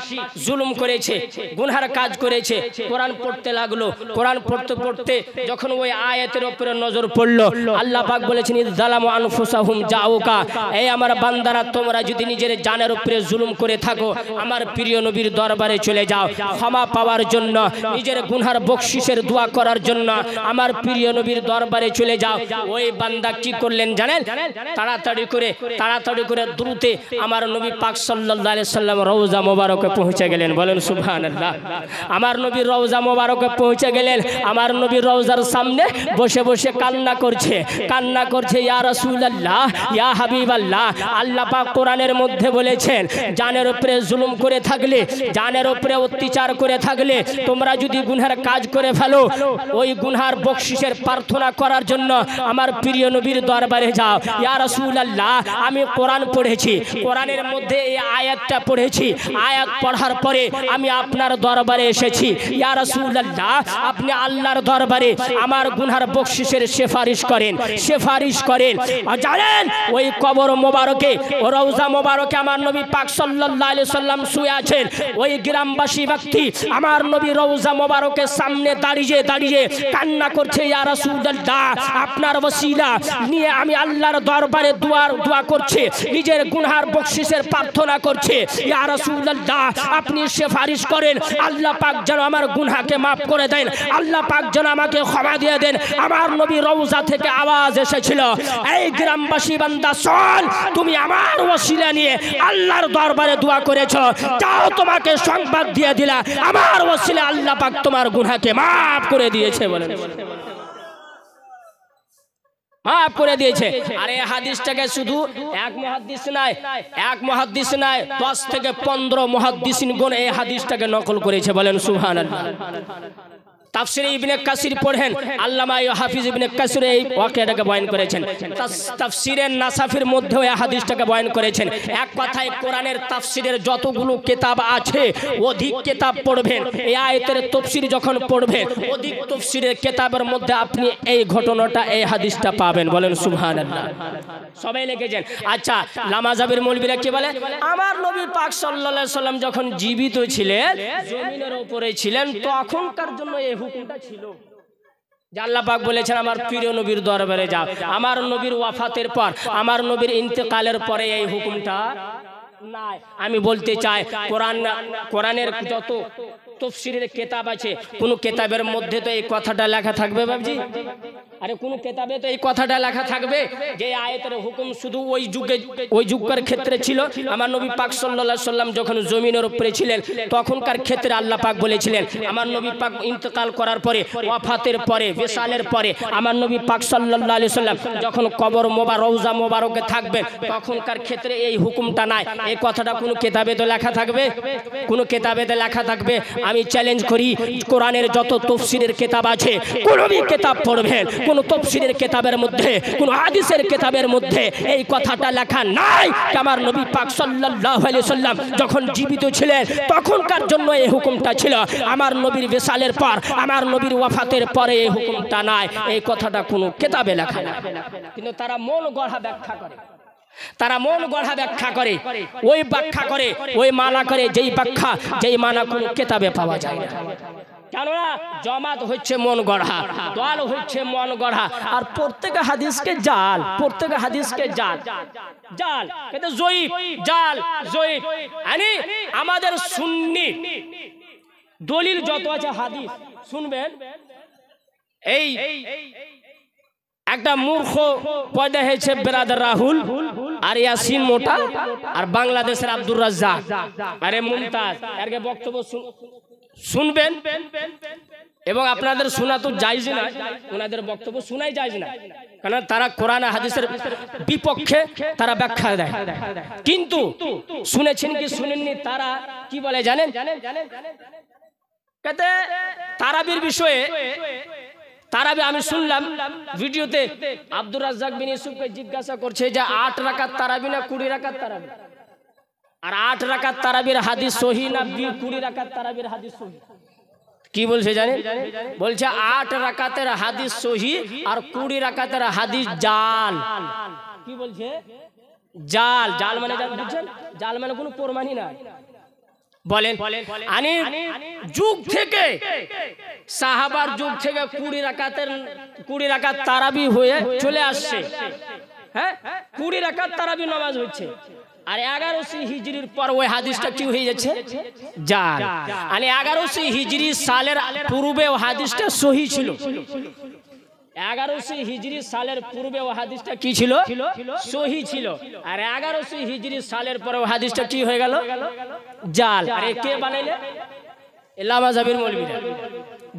জুলুম করেছে, গুনহার কাজ করেছে, কোরআন পড়তে লাগলো। কোরআন পড়তে পড়তে যখন ওই আয়াতের উপরে নজর পড়লো, আল্লাহ পাক বলেছেন ইযলামু আনফুসাহুম জাউকা, এই আমার বান্দারা তোমরা যদি নিজের জানের উপরে জুলুম করে থাকো আমার প্রিয় নবীর দরবারে চলে যাও ক্ষমা পাওয়ার জন্য, নিজের গুনহার বকশিসের দোয়া করার জন্য আমার প্রিয় নবীর দরবারে চলে যাও। ওই বান্দা কি করলেন জানেন? তাড়াতাড়ি করে দ্রুতে আমার নবী পাক সাল্লাল্লাহু আলাইহি সাল্লাম রওজা মোবারকে পৌঁছে গেলেন। বলেন সুবহানাল্লাহ। আমার নবীর রওজা মোবারকে পৌঁছে গেলেন। আমার নবীর রওজার সামনে বসে বসে কান্না করছে ইয়া রাসূলুল্লাহ, ইয়া হাবিবাল্লাহ। আল্লাহ পাক কোরআনের মধ্যে বলেছেন জানের উপরে জুলুম করে থাকলে, জানের উপরে অত্যাচার করে থাকলে, তোমরা যদি গুনহার কাজ করে ফেলো ওই গুনহার বকশিসের প্রার্থনা করার জন্য আমার প্রিয় নবীর দরবারে যাও। ইয়া রাসূলুল্লাহ, আমি কোরআন পড়েছি, কোরআনের মধ্যে এই আয়াতটা পড়েছি, আয়াত পড়ার পরে আমি আপনার দরবারে এসেছি। ইয়া রাসূলুল্লাহ, আপনি আল্লাহর দরবারে আমার গুনহার বকশিসের সুপারিশ করেন। জানেন ওই কবর মোবারকে, ও রওজা মোবারকে আমার নবী পাক সাল্লাল্লাহু আলাইহি সাল্লাম শুয়ে আছেন। ওই গ্রামবাসী ব্যক্তি আমার নবী রওজা মোবারকের সামনে দাঁড়িয়ে কান্না করছে, ইয়া রাসূলুল্লাহ, আপনার ওসিলা নিয়ে আমি আল্লাহর দরবারে দোয়া করছে, নিজের গুনহার বকশিসের প্রার্থনা করছে। ইয়া রাসূলুল্লাহ, আপনি সুপারিশ করেন আল্লাহ পাক যেন আমার গুনহাকে মাফ করে দেন, আল্লাহ পাক যেন আমাকে ক্ষমা দিয়ে দেন। আমার নবী রওজা থেকে আওয়াজ এসেছিল, এই গ্রামবাসী বান্দা শোন, তুমি আমার ওসিলা নিয়ে আল্লাহর দরবারে দোয়া করেছো, যাও তোমাকে সংবাদ দিয়ে দিলা আমার ওসিলা আল্লাহ পাক তোমার গুনহাকে মাফ করে দিয়েছে। বলেন মাফ করে দিয়েছে। আর এই হাদিসটাকে শুধু এক মুহাদ্দিস নাই 10 থেকে 15 মুহাদ্দিসিনগণ এই হাদিসটাকে নকল করেছে। বলেন সুবহানাল্লাহ। তাফসিরে ইবনে কাসির পড়েন, আল্লামা হাফিজ ইবনে কাসির এই ওয়াকিয়াটাকে বয়ান করেছেন। তাফসিরে নাসাফির মধ্যেও এই হাদিসটাকে বয়ান করেছেন। এক কথায় কোরআনের তাফসিরের যতগুলো কিতাব আছে অধিক কিতাব পড়বেন, এই আয়াতের তাফসির যখন পড়বেন অধিক তাফসিরের কিতাবের মধ্যে আপনি এই ঘটনাটা, এই হাদিসটা পাবেন। বলেন সুবহানাল্লাহ। সবাই লিখেছেন। আচ্ছা, লামাযাবের মৌলবীরা কি বলে? আমার নবী পাক সাল্লাল্লাহু আলাইহি সাল্লাম যখন জীবিত ছিলেন, জমিনের উপরে ছিলেন, তখনকার জন্য এই হুকুমটা ছিল যে আল্লাহ পাক বলেছেন আমার প্রিয় নবীর দরবারে যাও। আমার নবীর ওয়াফাতের পর, আমার নবীর ইন্তেকালের পরে এই হুকুমটা নাই। আমি বলতে চাই কোরআনের যত তাফসীরের কিতাব আছে কোন কিতাবের মধ্যে তো এই কথাটা লেখা থাকবে বাবজি? আরে কোন কিতাবে তো এই কথাটা লেখা থাকবে যে আয়াতের হুকুম শুধু ওই যুগের ক্ষেত্রে ছিল? আমার নবী পাক সাল্লাল্লাহু আলাইহি সাল্লাম যখন জমিনের উপরে ছিলেন তখনকার ক্ষেত্রে আল্লাহ পাক বলেছিলেন, আমার নবী পাক ইন্তেকাল করার পরে, ওয়াফাতের পরে, বিশালের পরে আমার নবী পাক সাল্লাল্লাহু আলাইহি সাল্লাম যখন কবর রওজা মোবারকে থাকবেন তখনকার ক্ষেত্রে এই হুকুমটা নাই। এই কথাটা কোন কিতাবে তো লেখা থাকবে? কোন কিতাবে তো লেখা থাকবে? আমি চ্যালেঞ্জ করি, কোরআনের যত তাফসীরের কিতাব আছে কোন কিতাব পড়বেন, কোন তাফসীরের কিতাবের মধ্যে, কোন হাদিসের কিতাবের মধ্যে এই কথাটা লেখা নাই আমার নবী পাক সাল্লাল্লাহু আলাইহি সাল্লাম যখন জীবিত ছিলেন তখনকার জন্য এই হুকুমটা ছিল। আমার নবীর বিশালের পর, আমার নবীর ওয়াফাতের পরে এই হুকুমটা নাই। এই কথাটা কোনো কিতাবে লেখা নাই। কিন্তু তারা মন গড়া ব্যাখ্যা করে, ওই ব্যাখ্যা করে, ওই মানা করে, যেই ব্যাখ্যা যেই মানা কোনো কিতাবে পাওয়া যায় না। কেননা জামাত হচ্ছে মন গড়া, দল হচ্ছে মন গড়া, আর প্রত্যেক হাদিসকে জাল, কিন্তু জয়ীফ, জাল, জয়ীফ। আমাদের সুন্নি দলিল যত আছে হাদিস শুনবেন, এই একটা মূর্খ পয়দা হয়েছে বেরাদার রাহুল আর ইয়াসিন মোটা আর বাংলাদেশের আব্দুর রাজ্জাক আরে মুমতাজ, এর বক্তব্য শুনবেন এবং আপনাদের শোনা তো জায়েজ না, ওনাদের বক্তব্য শোনাই জায়েজ না, কারণ তারা কোরআন হাদিসের বিপক্ষে তারা ব্যাখ্যা দেয়। কিন্তু শুনেছেন কি শুনেননি, তারা কি বলে জানেন? তারাবির বিষয়ে আমি শুনলাম ভিডিওতে আব্দুর রাজ্জাক বিন ইউসুফকে জিজ্ঞাসা করছে যে 8 রাকাত তারাবি না 20 রাকাত তারাবি, আর 8 রাকাত তারাবির হাদিস সহি না 20 রাকাত তারাবির হাদিস সহি? কি বলছে জানেন? বলছে 8 রাকাতের হাদিস সহি আর 20 রাকাতের হাদিস জাল। কি বলছে? জাল। জাল মানে বুঝছেন? জাল মানে কোনো প্রমাণই নাই। বলেন আনি যুগ থেকে সাহাবার যুগ থেকে 20 রাকাত তারাবি হয়ে চলে আসছে। হ্যাঁ 20 রাকাত তারাবি নামাজ হচ্ছে, আর 1100 হিজরির পর ওই হাদিসটা কি হয়ে যাচ্ছে? জাল। মানে 1100 হিজরি সালের পূর্বে ওই হাদিসটা সহি ছিল। 1100 হিজরি সালের পূর্বে ওই হাদিসটা কি ছিল? সহি ছিল। আর 1100 হিজরি সালের পরে ওই হাদিসটা কি হয়ে গেল? জাল। আরে কে বানাইলে? ইলামা জাবির মৌলবীরা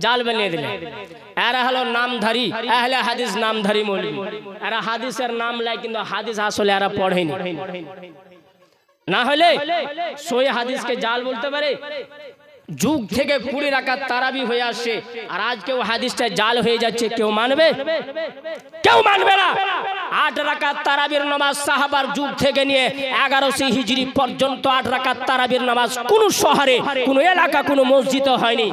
জাল বানিয়ে দিলে। এরা হলো নামধারী আহলে হাদিস, নামধারী মৌলবী। এরা হাদিসের নাম লাই, কিন্তু হাদিস আসলে এরা পড়েনি। না হলে সহি হাদিসকে জাল বলতে পারে? যুগ থেকে 20 রাকাত তারাবি হয়ে আসছে, আর আজকে ও হাদিসটা জাল হয়ে যাচ্ছে। কেউ মানবে? কেউ মানবে না। 8 রাকাত তারাবির নামাজ সাহাবার যুগ থেকে নিয়ে 1100 হিজরি পর্যন্ত 8 রাকাত তারাবির নামাজ কোন শহরে, কোন এলাকা, কোন মসজিদে হয়নি।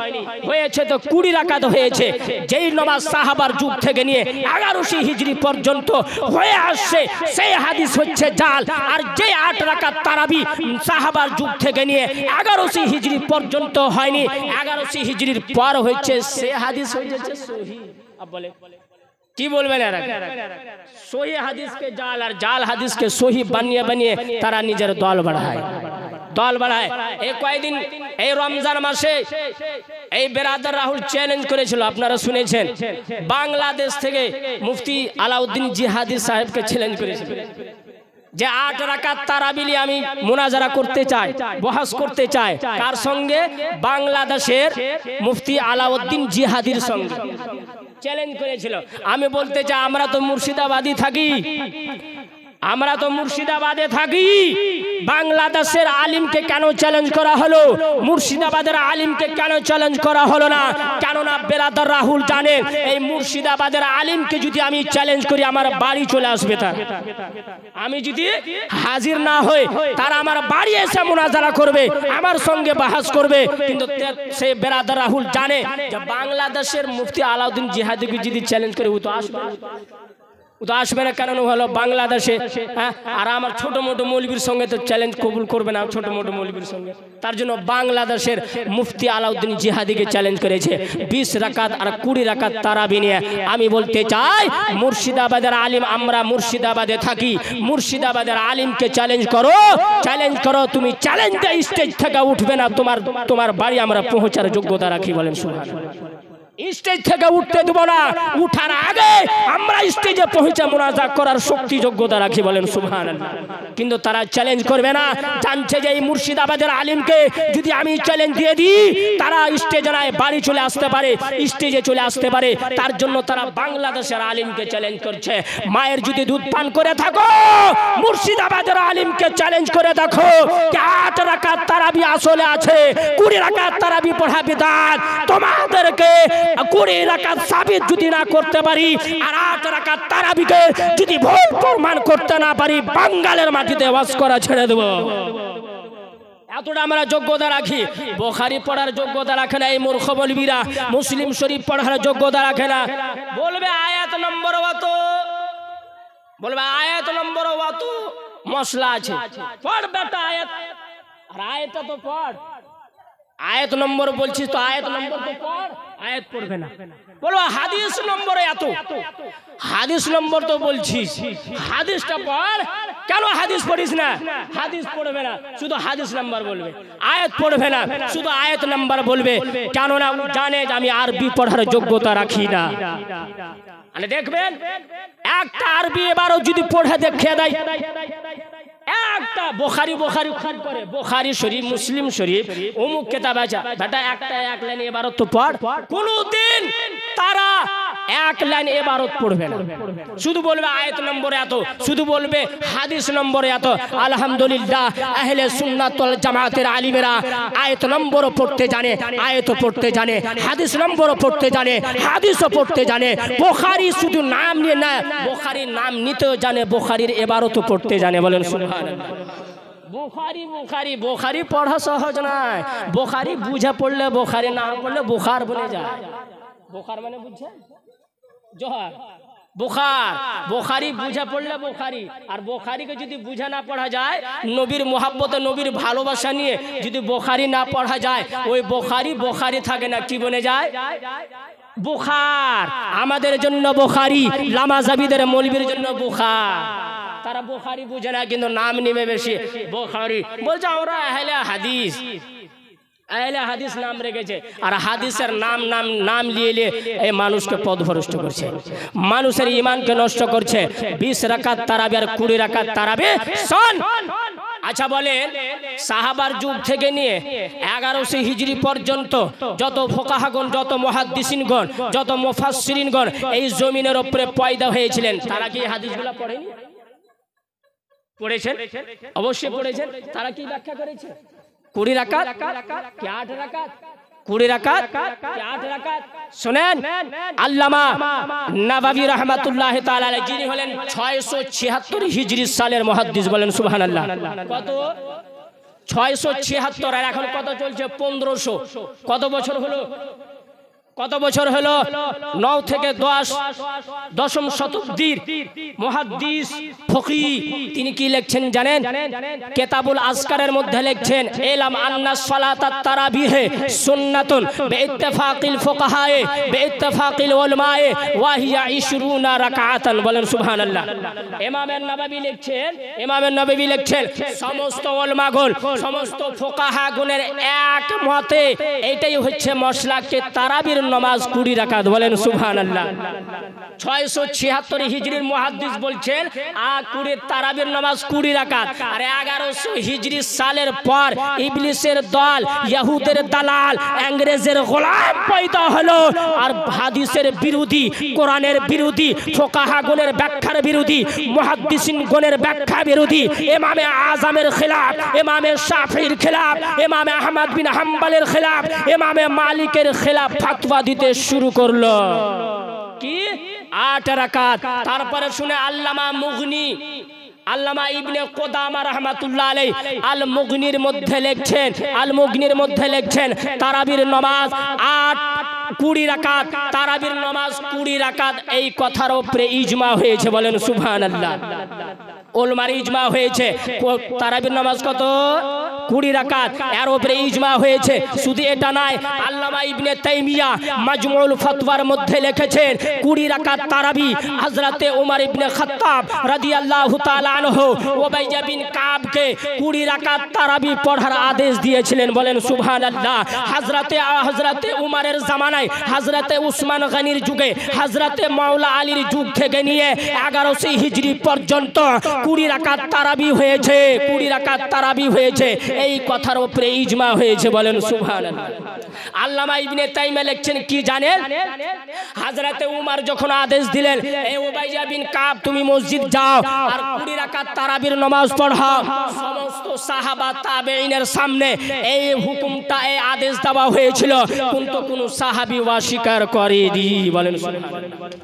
হয়েছে তো 20 রাকাত হয়েছে। যেই নামাজ সাহাবার যুগ থেকে নিয়ে 1100 হিজরি পর্যন্ত হয়ে আসছে, সেই হাদিস হচ্ছে জাল। আর যে 8 রাকাত তারাবি সাহাবার যুগ থেকে নিয়ে 1100 হিজরি পর্যন্ত হয়নি, 1100 হিজরির পর হচ্ছে, সে হাদিস হয়ে যাচ্ছে সহি। বলে কি বলবেন এরা? সহি হাদিসকে জাল আর জাল হাদিসকে সহি বানিয়ে বানিয়ে তারা নিজের দল বাড়ায়। এই কয়েকদিন এই রমজান মাসে এই বেরাদার রাহুল চ্যালেঞ্জ করেছিল, আপনারা শুনেছেন। বাংলাদেশ থেকে মুফতি আলাউদ্দিন জিহাদি সাহেবকে চ্যালেঞ্জ করেছিল যে 8 রাকাত তারাবিলি আমি মুনাজারা করতে চাই, বহাস করতে চাই। কার সঙ্গে? বাংলাদেশের মুফতি আলাউদ্দিন জিহাদির সঙ্গে চ্যালেঞ্জ করেছিল। আমি বলতে চাই, আমরা তো মুর্শিদাবাদী থাকি, বাংলাদেশের আলিমকে কেন চ্যালেঞ্জ করা হলো? মুর্শিদাবাদের আলিমকে কেন চ্যালেঞ্জ করা হলো না? কেননা বেরাদার রাহুল জানেন, এই মুর্শিদাবাদের আলিমকে যদি আমি চ্যালেঞ্জ করি, আমার বাড়ি চলে আসবে। আমি যদি হাজির না হই, তারা আমার বাড়ি এসে মুনাজারা করবে, আমার সঙ্গে বাহাস করবে। কিন্তু সেই বেরাদার রাহুল জানে যে বাংলাদেশের মুফতি আলাউদ্দিন জিহাদিকে যদি চ্যালেঞ্জ করে, ও তো আসবে না। কারণ হলো বাংলাদেশে। আর আমার ছোট মোটো মৌলবীর সঙ্গে তো চ্যালেঞ্জ কবুল করবে না, ছোট মোটো মৌলবীর সঙ্গে। তার জন্য বাংলাদেশের মুফতি আলাউদ্দিন জিহাদিকে চ্যালেঞ্জ করেছে 20 রাকাত আর 20 রাকাত তারাবি নিয়ে। আমি বলতে চাই, মুর্শিদাবাদের আলিম, আমরা মুর্শিদাবাদে থাকি, মুর্শিদাবাদের আলিমকে চ্যালেঞ্জ করো। তুমি চ্যালেঞ্জ দিয়ে স্টেজ থেকে উঠবে না, তোমার বাড়ি আমরা পৌঁছার যোগ্যতা রাখি। বলেন সুবহানাল্লাহ। স্টেজ থেকে উঠতে দেব না, উঠার আগে আমরা স্টেজে পৌঁছে মুনাজাত করার শক্তি যোগ্যতা রাখি। বলেন সুবহানাল্লাহ। কিন্তু তারা চ্যালেঞ্জ করবে না, জানছে যে এই মুর্শিদাবাদের আলিমকে যদি আমি চ্যালেঞ্জ দিয়ে দিই, তারা স্টেজে নয় বাড়ি চলে আসতে পারে, স্টেজে চলে আসতে পারে। তার জন্য তারা বাংলাদেশের আলিমকে চ্যালেঞ্জ করছে। মায়ের যদি দুধ পান করে থাকো, মুর্শিদাবাদের আলিমকে চ্যালেঞ্জ করে দেখো, 8 রাকাত তারাবি আসলে আছে, 20 রাকাত তারাবি পড়া বিদআত। তোমাদেরকে 20 রাকাত সাবিত যদি না করতে পারি, আর 8 রাকাত তারাবিকে যদি ভুল প্রমাণ করতে না পারি, বাঙ্গালের মাটিতে ওয়াজ করা ছেড়ে দেব। এতটা আমরা যোগ্যতা রাখি। বুখারী পড়ার যোগ্যতা রাখে না এই মূর্খ মৌলবীরা, মুসলিম শরীফ পড়ার যোগ্যতা রাখে না। বলবে আয়াত নম্বর অত, বলবে আয়াত নম্বর অত মশলা আছে, পড় বেটা আয়াত। আর আয়াতটা তো পড়, আয়াত নম্বর বলছিস তো আয়াত নম্বর তো পড়। আয়াত পড়বে না, বলবো হাদিস নম্বরে এত, হাদিস নম্বর তো বলছিস, হাদিসটা পড়। কেন হাদিস পড়িস না? হাদিস পড়বে না, শুধু হাদিস নাম্বার বলবে, আয়াত পড়বে না, শুধু আয়াত নাম্বার বলবে। কেননা জানে যে আমি আরবি পড়ার যোগ্যতা রাখি না। মানে দেখবেন, একটা আরবি এবারও যদি পড়ে দেখে দেয়, একটা বুখারী খুন করে, বুখারী শরীফ, মুসলিম শরীফ, অমুক কিতাব আছে, বেটা একটা এক লাইন ইবারত তো পড়। কোনদিন তারা এক লাইন ইবারত পড়বে না, শুধু বলবে আয়াত নম্বর এত, শুধু বলবে হাদিস নম্বর এত। আলহামদুলিল্লাহ, আহলে সুন্নাত ওয়াল জামাতের আলিমেরা আয়াত নম্বর পড়তে জানে, আয়াত পড়তে জানে, হাদিস নম্বর পড়তে জানে, হাদিসও পড়তে জানে। বুখারী শুধু নাম নিয়ে না, বুখারীর নাম নিতেও জানে, বুখারীর ইবারত পড়তে জানে। বলেন সুবহানাল্লাহ। বুখারী পড়া সহজ নয়। বুখারী বুঝে পড়লে, বুখারী না পড়লে বুখার বনে যায়। বুখার মানে বুঝছেন? জোহর, বুখারী বুঝা পড়লে বুখারী, আর বুখারীকে যদি বুঝা না পড়া যায়, নবীর মোহাব্বতে নবীর ভালোবাসা নিয়ে যদি বুখারী না পড়া যায়, ওই বুখারী থাকে না, কি বনে যায়? বুখার। আমাদের জন্য বুখারী, লামাজাবিদের মৌলবীর জন্য বুখার। তারা বুখারী বুঝে না, কিন্তু নাম নিবে বেশি বুখারী। বলছে আমরা আহলে হাদিস, আহলে হাদিস নাম রেখেছে, আর হাদিসের নাম নিয়ে এই মানুষকে পথভ্রষ্ট করছে, মানুষের ঈমানকে নষ্ট করছে। 20 রাকাত তারাবি আর 20 রাকাত তারাবি শোন। আচ্ছা বলেন, সাহাবার যুগ থেকে নিয়ে 1100 হিজরি পর্যন্ত যত ফুকাহাগণ, যত মুহাদ্দিসিনগণ, যত মুফাসসিরিনগণ এই জমিনের উপরে পয়দা হয়েছিলেন, তারা কি হাদিসগুলো পড়েনি? পড়েছেন, অবশ্যই পড়েছেন। তারা কি ব্যাখ্যা করেছে? 20 রাকাত কি 8 রাকাত? 20 রাকাত কি 8 রাকাত? শুনেন, আল্লামা নববী রাহমাতুল্লাহি তাআলা আলাইহি, যিনি হলেন 676 হিজরি সালের মুহাদ্দিস, বলেন সুবহানাল্লাহ। কত? 676, আর এখন কত চলছে? 1500। কত বছর হলো? কত বছর হলো? 9 থেকে 10, দশম শতাব্দীর মুহাদ্দিস ফকিহ। তিনি কি লিখছেন জানেন? কিতাবুল আজকারের মধ্যে লিখছেন, ইলাম আন্না সালাতাত তারাবিহ সুন্নাতুন বিইত্তিফাকিল ফুকাহায়ে বিইত্তিফাকিল উলামায়ে ওয়া হিয়া 20 রাকাতান, বলেন সুবহানাল্লাহ। ইমামের নববী লিখছেন সমস্ত উলামাগণ, সমস্ত ফুকাহাগণের এক মতে এটাই হচ্ছে মসলাকে তারাবির নামাজ 20 রাকাত, বলেন সুবহানাল্লাহ। 676 হিজরির মুহাদ্দিস বলছেন 20 তারাবির নামাজ 20 রাকাত। আর 1100 হিজরি সালের পর ইবলিসের দল, ইহুদের দালাল, ইংরেজের গোলাম পয়দা হলো, আর হাদিসের বিরোধী, কোরআনের বিরোধী, ফুকাহাগণের ব্যাখ্যার বিরোধী, মুহাদ্দিসিনগণের ব্যাখ্যা বিরোধী, ইমামে আযমের খিলাফ, ইমামে শাফিঈর খিলাফ, ইমামে আহমদ বিন হাম্বলের খিলাফ, ইমামে মালিকের খিলাফ ফাতওয়া দিতে শুরু করলো। কি 8 রাকাত। তারপরে শুনে আল্লামা মুগনি, আল্লামা ইবনে কুদামা রাহমাতুল্লাহ আলাইহি আল মুগনির মধ্যে লিখছেন তারাবির নামাজ 20 রাকাত, তারাবির নামাজ 20 রাকাত। এই কথার উপরে ইজমা হয়েছে, বলেন সুবহানাল্লাহ। উলামার ইজমা হয়েছে, তারাবির নামাজ কত? 20 রাকাত, এর উপরে ইজমা হয়েছে। শুধু এটা নয়, আল্লামা ইবনে তাইমিয়া মাজমুউল ফাতওয়ার মধ্যে লিখেছেন 20 রাকাত তারাবি হযরতে ওমর ইবনে খাত্তাব রাদিয়াল্লাহু তাআলা আনহু উবাই বিন কাবকে 20 রাকাত তারাবি পড়ার আদেশ দিয়েছিলেন, বলেন সুবহানাল্লাহ। হযরতে ওমরের জামানায়, হযরতে উসমান গনির যুগে, হযরতে মাওলা আলীর যুগ থেকে নিয়ে 1100 হিজরি পর্যন্ত 20 রাকাত তারাবি হয়েছে, 20 রাকাত তারাবি হয়েছে। এই কথার উপরে ইজমা হয়েছে, বলেন সুবহানাল্লাহ। আল্লামা ইবনে তাইমিয়া লিখছেন কি জানেন? হযরতে উমর যখন আদেশ দিলেন, এই উবাইয়া বিন কাব তুমি মসজিদ যাও আর 20 রাকাত তারাবির নামাজ পড়াও, সমস্ত সাহাবা তাবেঈনের সামনে এই হুকুমটা, এই আদেশ দেওয়া হয়েছিল, কিন্তু কোন সাহাবী অস্বীকার করেনি, বলেন সুবহানাল্লাহ।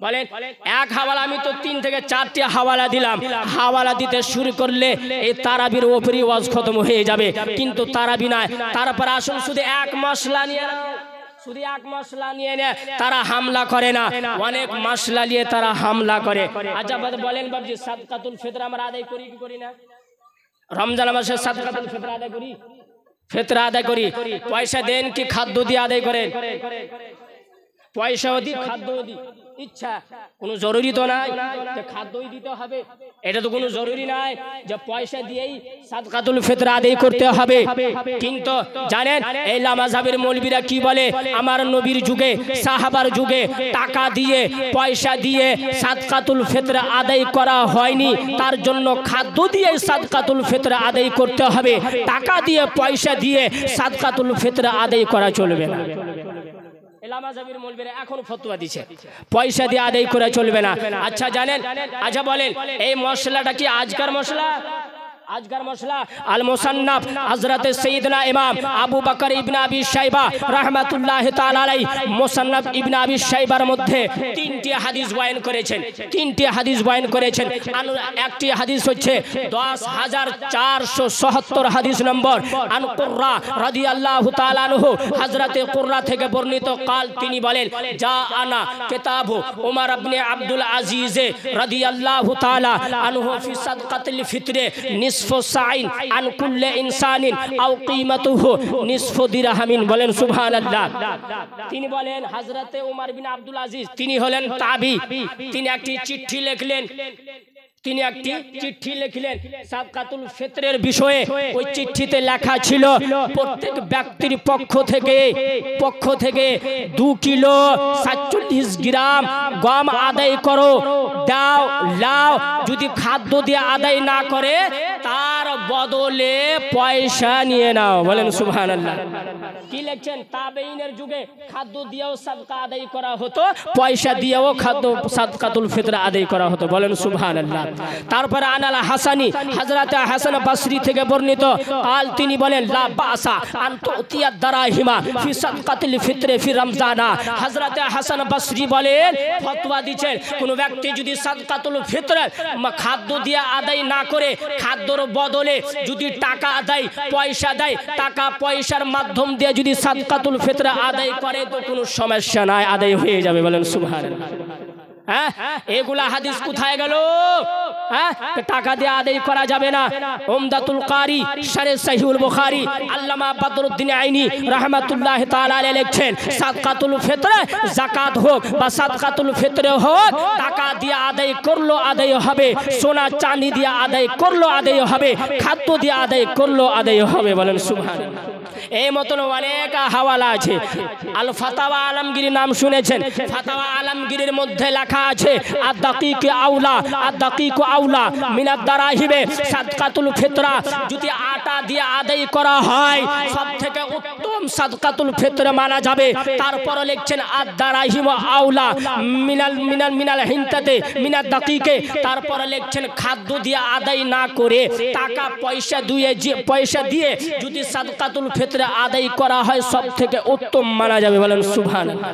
বলেন এক হাওয়ালা, আমি তো 3 থেকে 4টি হাওয়ালা দিলাম। হাওয়ালা দিতে শুরু করলে এই তারাবির উপরই ওয়াজ খতম হয়ে যাবে, কিন্তু তারাবি নয়। তারপর আসুন শুধু এক মশলা নিয়ে নাও, শুধু এক মশলা নিয়ে তারা হামলা করে না, অনেক মশলা নিয়ে তারা হামলা করে। আচ্ছা বলেন বাবজি, সাদকাতুল ফিতর আমরা আদায় করি কি করি না? রমজান মাসে সাদকাতুল ফিতর আদায় করি, ফিতর আদায় করি। পয়সা দেন কি খাদ্য দিয়ে আদায় করেন? পয়সাও দিই, খাদ্যও দিই। ইচ্ছা কোনো জরুরি তো নাই যে খাদ্যই দিতে হবে, এটা তো কোনো জরুরি নাই যে পয়সা দিয়েই সাদকাতুল ফিতর আদায় করতে হবে। কিন্তু জানেন এই মাযহাবের মৌলবীরা কি বলে? আমার নবীর যুগে, সাহাবার যুগে টাকা দিয়ে, পয়সা দিয়ে সাদকাতুল ফিতর আদায় করা হয়নি, তার জন্য খাদ্য দিয়ে সাদকাতুল ফিতর আদায় করতে হবে। টাকা দিয়ে, পয়সা দিয়ে সাদকাতুল ফিতর আদায় করা চলবে না। মাযহাবের মৌলবীরা এখন ফতোয়া দিচ্ছে পয়সা দিয়ে আদায় করে চলবে না। আচ্ছা জানেন, আচ্ছা বলেন এই মশলাটা কি আজকার মশলা? আজকার মশলা আল মুসান্নাফ হযরত সাইয়্যিদনা ইমাম আবু বকর ইবনে আবি শাইবা রাহমাতুল্লাহি তাআলা আলাইহি মুসান্নাফ ইবনে আবি শাইবার মধ্যে তিনটি হাদিস বয়ান করেছেন, তিনটি হাদিস বয়ান করেছেন। একটি হাদিস হচ্ছে 10477 হাদিস নম্বর আন কুররা রাদিয়াল্লাহু তাআলা আনহু হযরত কুররা থেকে বর্ণিত কাল তিনি বলেন যা আনা কিতাবু উমর ইবনে আব্দুল আজিজ রাদিয়াল্লাহু তাআলা আনহু ফি সাদকাতিল ফিতরে নিসফু সাইন আন কুল্লি ইনসানিন আও কিমাতুহু নিসফু দিরহামিন। বলেন সুবহানাল্লাহ। তিনি বলেন হযরত উমর বিন আব্দুল আজিজ তিনি হলেন তাবি, তিনি একটি চিঠি লিখলেন, তিনি একটি চিঠি লিখলেন সাদকাতুল ফিতরের বিষয়ে। ওই চিঠিতে লেখা ছিল প্রত্যেক ব্যক্তির পক্ষ থেকে 2 কিলো 47 গ্রাম গম আদায় করো, দাও লাও। যদি খাদ্য দিয়ে আদায় না করে তার বদলে পয়সা নিয়ে নাও। বলেন সুবহানাল্লাহ। কি লিখছেন? তাবেঈনের যুগে খাদ্য দিয়েও সাদকা আদায় করা হতো, পয়সা দিয়েও খাদ্য সাদকাতুল ফিতর আদায় করা হতো। বলেন সুবহানাল্লাহ। তারপরে আনাল হাসানি হযরত হাসান বসরি থেকে বর্ণিত কাল তিনি বলেন লা বাসা আন তুতিয়া দারাহিমা ফি সাদকাতিল ফিতরে ফি রমজানা। হযরত হাসান বসরি বলেন, ফতোয়া দিচ্ছেন কোন ব্যক্তি যদি সাদকাতুল ফিতর খাদ্য দিয়ে আদায় না করে খাদ্যর বদলে যদি টাকা আদায় পয়সা দেয়, টাকা পয়সার মাধ্যম দিয়ে যদি সাদকাতুল ফিতর আদায় করে তো কোনো সমস্যা নাই, আদায় হয়ে যাবে। বলেন সুবহানাল্লাহ। হ্যাঁ, এগুলা হাদিস কোথায় গেল? হ্যাঁ, টাকা দিয়ে আদায় করা যাবে না। উমদাতুল কারি শারহ সহিহুল বুখারী আল্লামা বদরুদ্দিন আইনি রাহমাতুল্লাহি তাআলা আলাইহি লিখছেন সাদকাতুল ফিতরে যাকাত হোক বা সাদকাতুল ফিতরে হোক, টাকা দিয়ে আদায় করলো আদায় হবে, সোনা চাঁদি দিয়ে আদায় করলো আদায় হবে, খাদ্য দিয়ে আদায় করলো আদায় হবে। বলেন সুবহানাল্লাহ। এই মতন অনেক হাওয়ালা আছে। আল ফাতাওয়া আলমগীর নাম শুনেছেন? ফাতাওয়া আলমগীরের মধ্যে লেখা আছে আদ-দাকিক আউলা মিনাদ দারাহিবে সাদকাতুল ফিতরা। যদি আটা দিয়ে আদায় করা হয় সবথেকে উত্তম সাদকাতুল ফিতর মানা যাবে। তারপর লিখছেন আদ-দারাহিম আউলা মিনাল হিনতাতে মিনাদ দাকিকে। তারপর লিখছেন খাদ্য দিয়ে আদায় না করে টাকা পয়সা দিয়ে যদি সাদকাতুল ফিতর আদায় করা হয় সবথেকে উত্তম মানা যাবে। বলেন সুবহানাল্লাহ।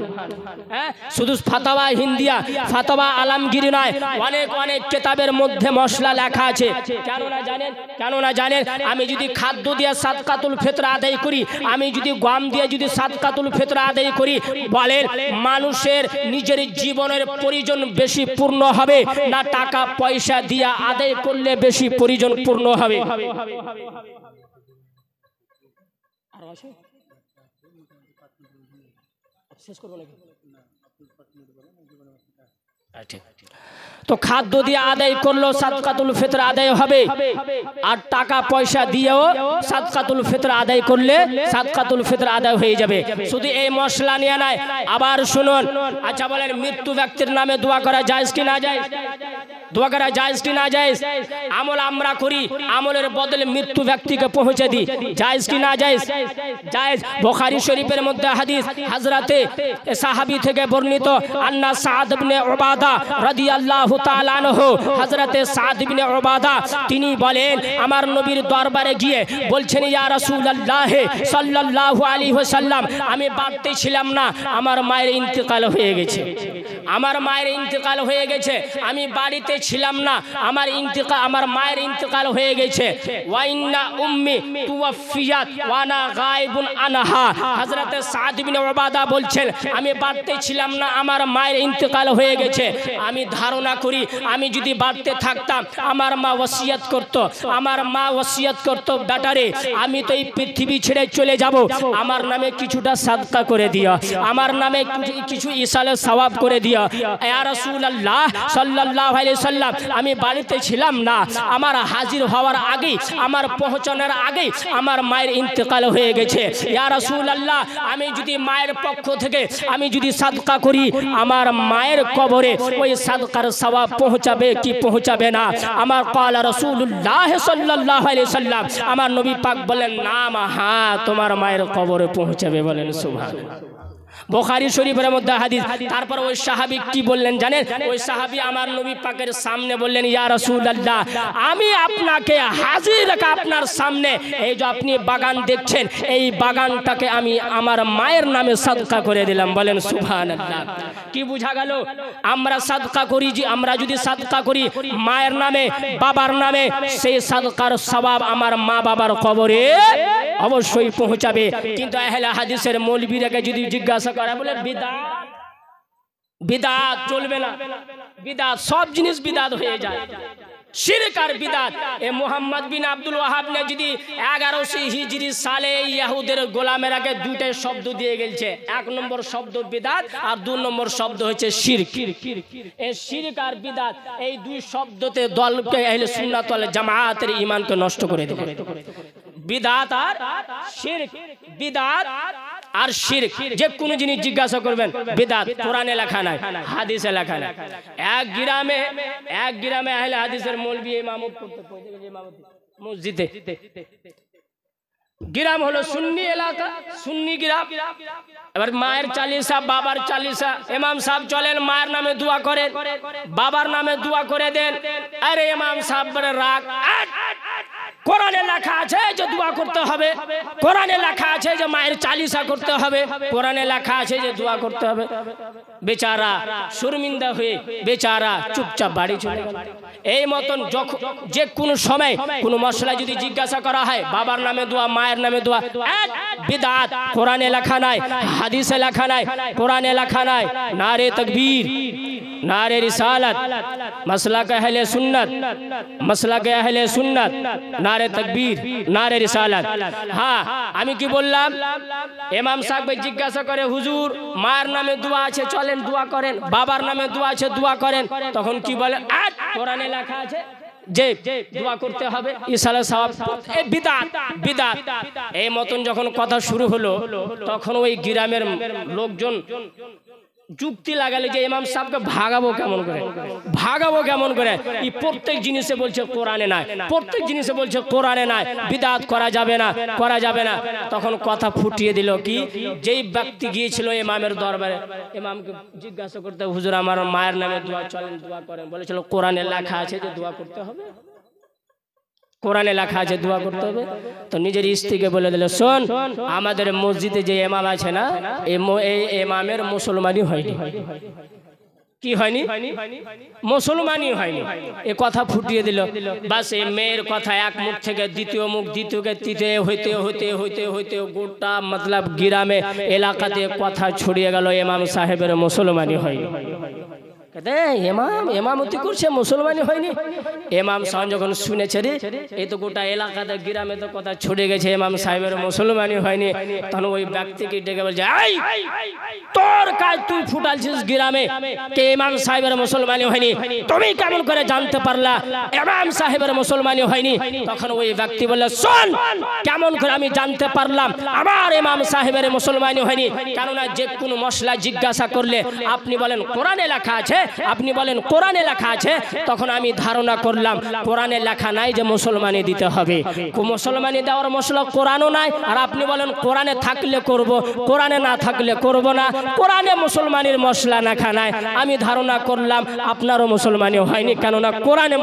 হ্যাঁ, শুধু ফাতাওয়া হিন্দিয়া ফাতাওয়া আলমগীর নয়, অনেক কিতাবের মধ্যে মশলা লেখা আছে। কেন না জানেন? আমি যদি খাদ্য দিয়ে সাদকাতুল ফিতর আদায় করি, আমি যদি গম দিয়ে যদি সাদকাতুল ফিতর আদায় করি, বলেন মানুষের নিজের জীবনের প্রয়োজন বেশি পূর্ণ হবে না টাকা পয়সা দিয়ে আদায় করলে বেশি প্রয়োজন পূর্ণ হবে? শেষ করবো নাকি? তো খাদ্য দিয়ে আদায় করলো সাদকাতুল ফিতর আদায় হবে, আর টাকা পয়সা দিয়েও সাদকাতুল ফিতর আদায় করলে সাদকাতুল ফিতর আদায় হয়ে যাবে। শুধু এই মশলা নিয়ে নাই। আবার শুনুন, আচ্ছা বলেন মৃত্যু ব্যক্তির নামে দোয়া করা জায়েজ কি না জায়েজ? দোয়া করা জায়েজ কি না জায়েজ? আমল আমরা করি, আমলের বদলে মৃত্যু ব্যক্তিকে পৌঁছে দিই, জায়েজ কি না জায়েজ? জায়েজ। বুখারী শরীফের মধ্যে হাদিস হযরতে সাহাবী থেকে বর্ণিত আন্না সাদ ইবনে উবাদা রাদিয়াল্লাহু তাআলা আনহু, হযরতে সাদ ইবনে উবাদা তিনি বলেন আমার নবীর দরবারে গিয়ে বলছেন ইয়া রাসূলুল্লাহ সাল্লাল্লাহু আলাইহি ওয়াসাল্লাম, আমি বাড়তে ছিলাম না, আমার মায়ের ইন্তেকাল হয়ে গেছে, আমার মায়ের ইন্তেকাল হয়ে গেছে, আমি বাড়িতে ছিলাম না, আমার মায়ের ইন্তেকাল হয়ে গেছে। ওয়া ইন্না উম্মি তুওয়াফিয়াত ওয়া আনা গায়বুন আনহা। হযরতে সাদ ইবনে উবাদা বলছেন আমি বাড়তে ছিলাম না, আমার মায়ের ইন্তেকাল হয়ে গেছে। আমি ধারণা করি আমি যদি বাড়তে থাকতাম আমার মা ওসিয়ত করত বেটারে আমি তো এই পৃথিবী ছেড়ে চলে যাব, আমার নামে কিছুটা সাদকা করে দিও, আমার নামে কিছু ইসালে সওয়াব করে দিও। ইয়া রাসূলুল্লাহ সাল্লাল্লাহু আলাইহি ওয়াসাল্লাম, আমি বাড়িতে ছিলাম না, আমার হাজির হওয়ার আগে, আমার পৌঁছানোর আগে আমার মায়ের ইন্তেকাল হয়ে গেছে। ইয়া রাসূলুল্লাহ, আমি যদি মায়ের পক্ষ থেকে আমি যদি সাদকা করি আমার মায়ের কবরে ওই সাদকার সওয়াব পৌঁছাবে কি পৌঁছাবে না? আমার ক্বালা রাসূলুল্লাহ সাল্লাল্লাহু আলাইহি ওয়াসাল্লাম, আমার নবী পাক বলেন নাম, হ্যাঁ তোমার মায়ের কবরে পৌঁছাবে। বলেন সুবহানাল্লাহ। বুখারী শরীফের মধ্যে হাদিস। তারপর ওই সাহাবী কি বললেন জানেন? ওই সাহাবী আমার নবী পাকের সামনে বললেন, ইয়া রাসূলুল্লাহ, আমি আপনাকে হাজির রেখে আপনার সামনে এই যে আপনি বাগান দেখছেন, এই বাগানটাকে আমি আমার মায়ের নামে সাদকা করে দিলাম। বলেন সুবহানাল্লাহ। কি বোঝা গেল? আমরা সাদকা করি, যে আমরা যদি সাদকা করি মায়ের নামে, বাবার নামে, সেই সাদকার সওয়াব আমার মা বাবার কবরে অবশ্যই পৌঁছাবে। কিন্তু আহলে হাদিসের মৌলবীরাকে যদি জিজ্ঞাসা করা, বলে বিদআত, বিদআত চলবে না, বিদআত সব জিনিস বিদআত হয়ে যায়, শিরক আর বিদআত। এ মুহাম্মদ বিন আব্দুল ওয়াহাব ने যদি 1100 হিজরি সালে ইহুদের গোলামেরাকে দুইটাই শব্দ দিয়ে গেছে। এক নম্বর শব্দ বিদআত আর দুই নম্বর শব্দ হচ্ছে শিরক। এই শিরক আর বিদআত এই দুই শব্দতে দলকে আহলে সুন্নাত ওয়াল জামাতের ঈমানকে নষ্ট করে দেবে। বিদআত আর শিরক, বিদআত আর শিরক, যে কোনো জিনিস জিজ্ঞাসা করবেন বিদআত, কোরআনে লেখা নাই, হাদিসে লেখা নাই। এক গ্রামে আহলে হাদিসের মৌলভী ইমামত করতে মসজিদে। গ্রাম হলো সুন্নি এলাকা, সুন্নি গ্রাম। এবার মায়ের চালিসা, বাবার চালিসা, ইমাম সাহেব চলেন মায়ের নামে দোয়া করেন, বাবার নামে দোয়া করে দেন। আরে ইমাম সাহেব বলে রাগ, কোরআনে লেখা আছে যে দোয়া করতে হবে, কোরআনে লেখা আছে যে মায়ের চালিসা করতে হবে, কোরআনে লেখা আছে যে দোয়া করতে হবে। বেচারা শর্মিন্দা হয়ে বেচারা চুপচাপ বাড়ি চলে গেল। এই মতন যখন যে কোনো সময় কোনো মশলা যদি জিজ্ঞাসা করা হয়, বাবার নামে দোয়া, মায়ের নামে দোয়া, বিদআত, কোরআনে লেখা নাই, হাদিসে লেখা নাই, কোরআনে লেখা নাই। নারে তাকবীর, নারে রিসালাত, মাসলাক আহলে সুন্নাত, মাসলাক আহলে সুন্নাত, নারে তাকবীর, নারে রিসালাত। হ্যাঁ, আমি কি বললাম? ইমাম সাহেব জিজ্ঞাসা করে, হুজুর মায়ের নামে দোয়া আছে, চলেন দোয়া করেন, বাবার নামে দোয়া আছে, দোয়া করেন। তখন কি বলে? কোরআনে লেখা আছে যে দোয়া করতে হবে, ইসালা সওয়াব, এই বিদআত, বিদআত। এই মতন যখন কথা শুরু হলো, তখন ওই গ্রামের লোকজন যুক্তি লাগালে যে ইমাম সাহেবকে ভাগাবো কেমন করে, ভাগাবো কেমন করে। এই প্রত্যেক জিনিসে বলছে কোরআনে নাই, প্রত্যেক জিনিসে বলছে কোরআনে নাই, বিদআত করা যাবে না, করা যাবে না। তখন কথা ফুটিয়ে দিল কি, যেই ব্যক্তি গিয়েছিল ইমামের দরবারে, ইমামকে জিজ্ঞাসা করতে, হুজুর আমার মায়ের নামে দোয়া, চলেন দোয়া করেন। বলেছিল কোরআনে লেখা আছে যে দোয়া করতে হবে, কোরআনে লেখা আছে দোয়া করতে হবে। তো নিজের স্ত্রীকে বলে দিল, শোন, আমাদের মসজিদে যে ইমাম আছে না, এই ইমামের মুসলমানই হয়নি। কি হয়নি? মুসলমানই হয়নি। এ কথা ফুটিয়ে দিল। বাস এই মেয়ের কথা এক মুখ থেকে দ্বিতীয় মুখ, দ্বিতীয়কে তৃতীয়, হইতে হইতে হইতে হইতে গোটা মতলব গ্রামে এলাকাতে কথা ছড়িয়ে গেল, ইমাম সাহেবের মুসলমানই হয়নি। ইমামতি করছে, মুসলমানই হয়নি। ইমাম সাহেব যখন শুনেছে, রে এই তো গোটা এলাকাতে গ্রামে তো কথা ছড়ে গেছে, ইমাম সাহেবের মুসলমানই হয়নি। তখন ওই ব্যক্তিকে ডেকে বলছে, এই তোর কাজ তুই ফুটালছিস গ্রামে কে ইমাম সাহেবের মুসলমানই হয়নি, তুমি কেমন করে জানতে পারলা ইমাম সাহেবের মুসলমানই হয়নি? তখন ওই ব্যক্তি বলল, শোন, কেমন করে আমি জানতে পারলাম আমার ইমাম সাহেবের মুসলমানই হয়নি? কেননা যে কোনো মশলা জিজ্ঞাসা করলে আপনি বলেন কোরআনে লেখা আছে, আপনি বলেন কোরআনে লেখা আছে, তখন আমি ধারণা করলাম কোরআনে লেখা নাই যে মুসলমানি দিতে হবে, মুসলমানি দেওয়ার মশলা কোরআনও নাই। আর আপনি বলেন কোরআনে থাকলে করব, কোরআনে না থাকলে করব না, কোরআনে মুসলমানের মশলা লেখা নাই। আমি ধারণা করলাম আপনারও মুসলমানি হয়নি, কেননা কোরআনে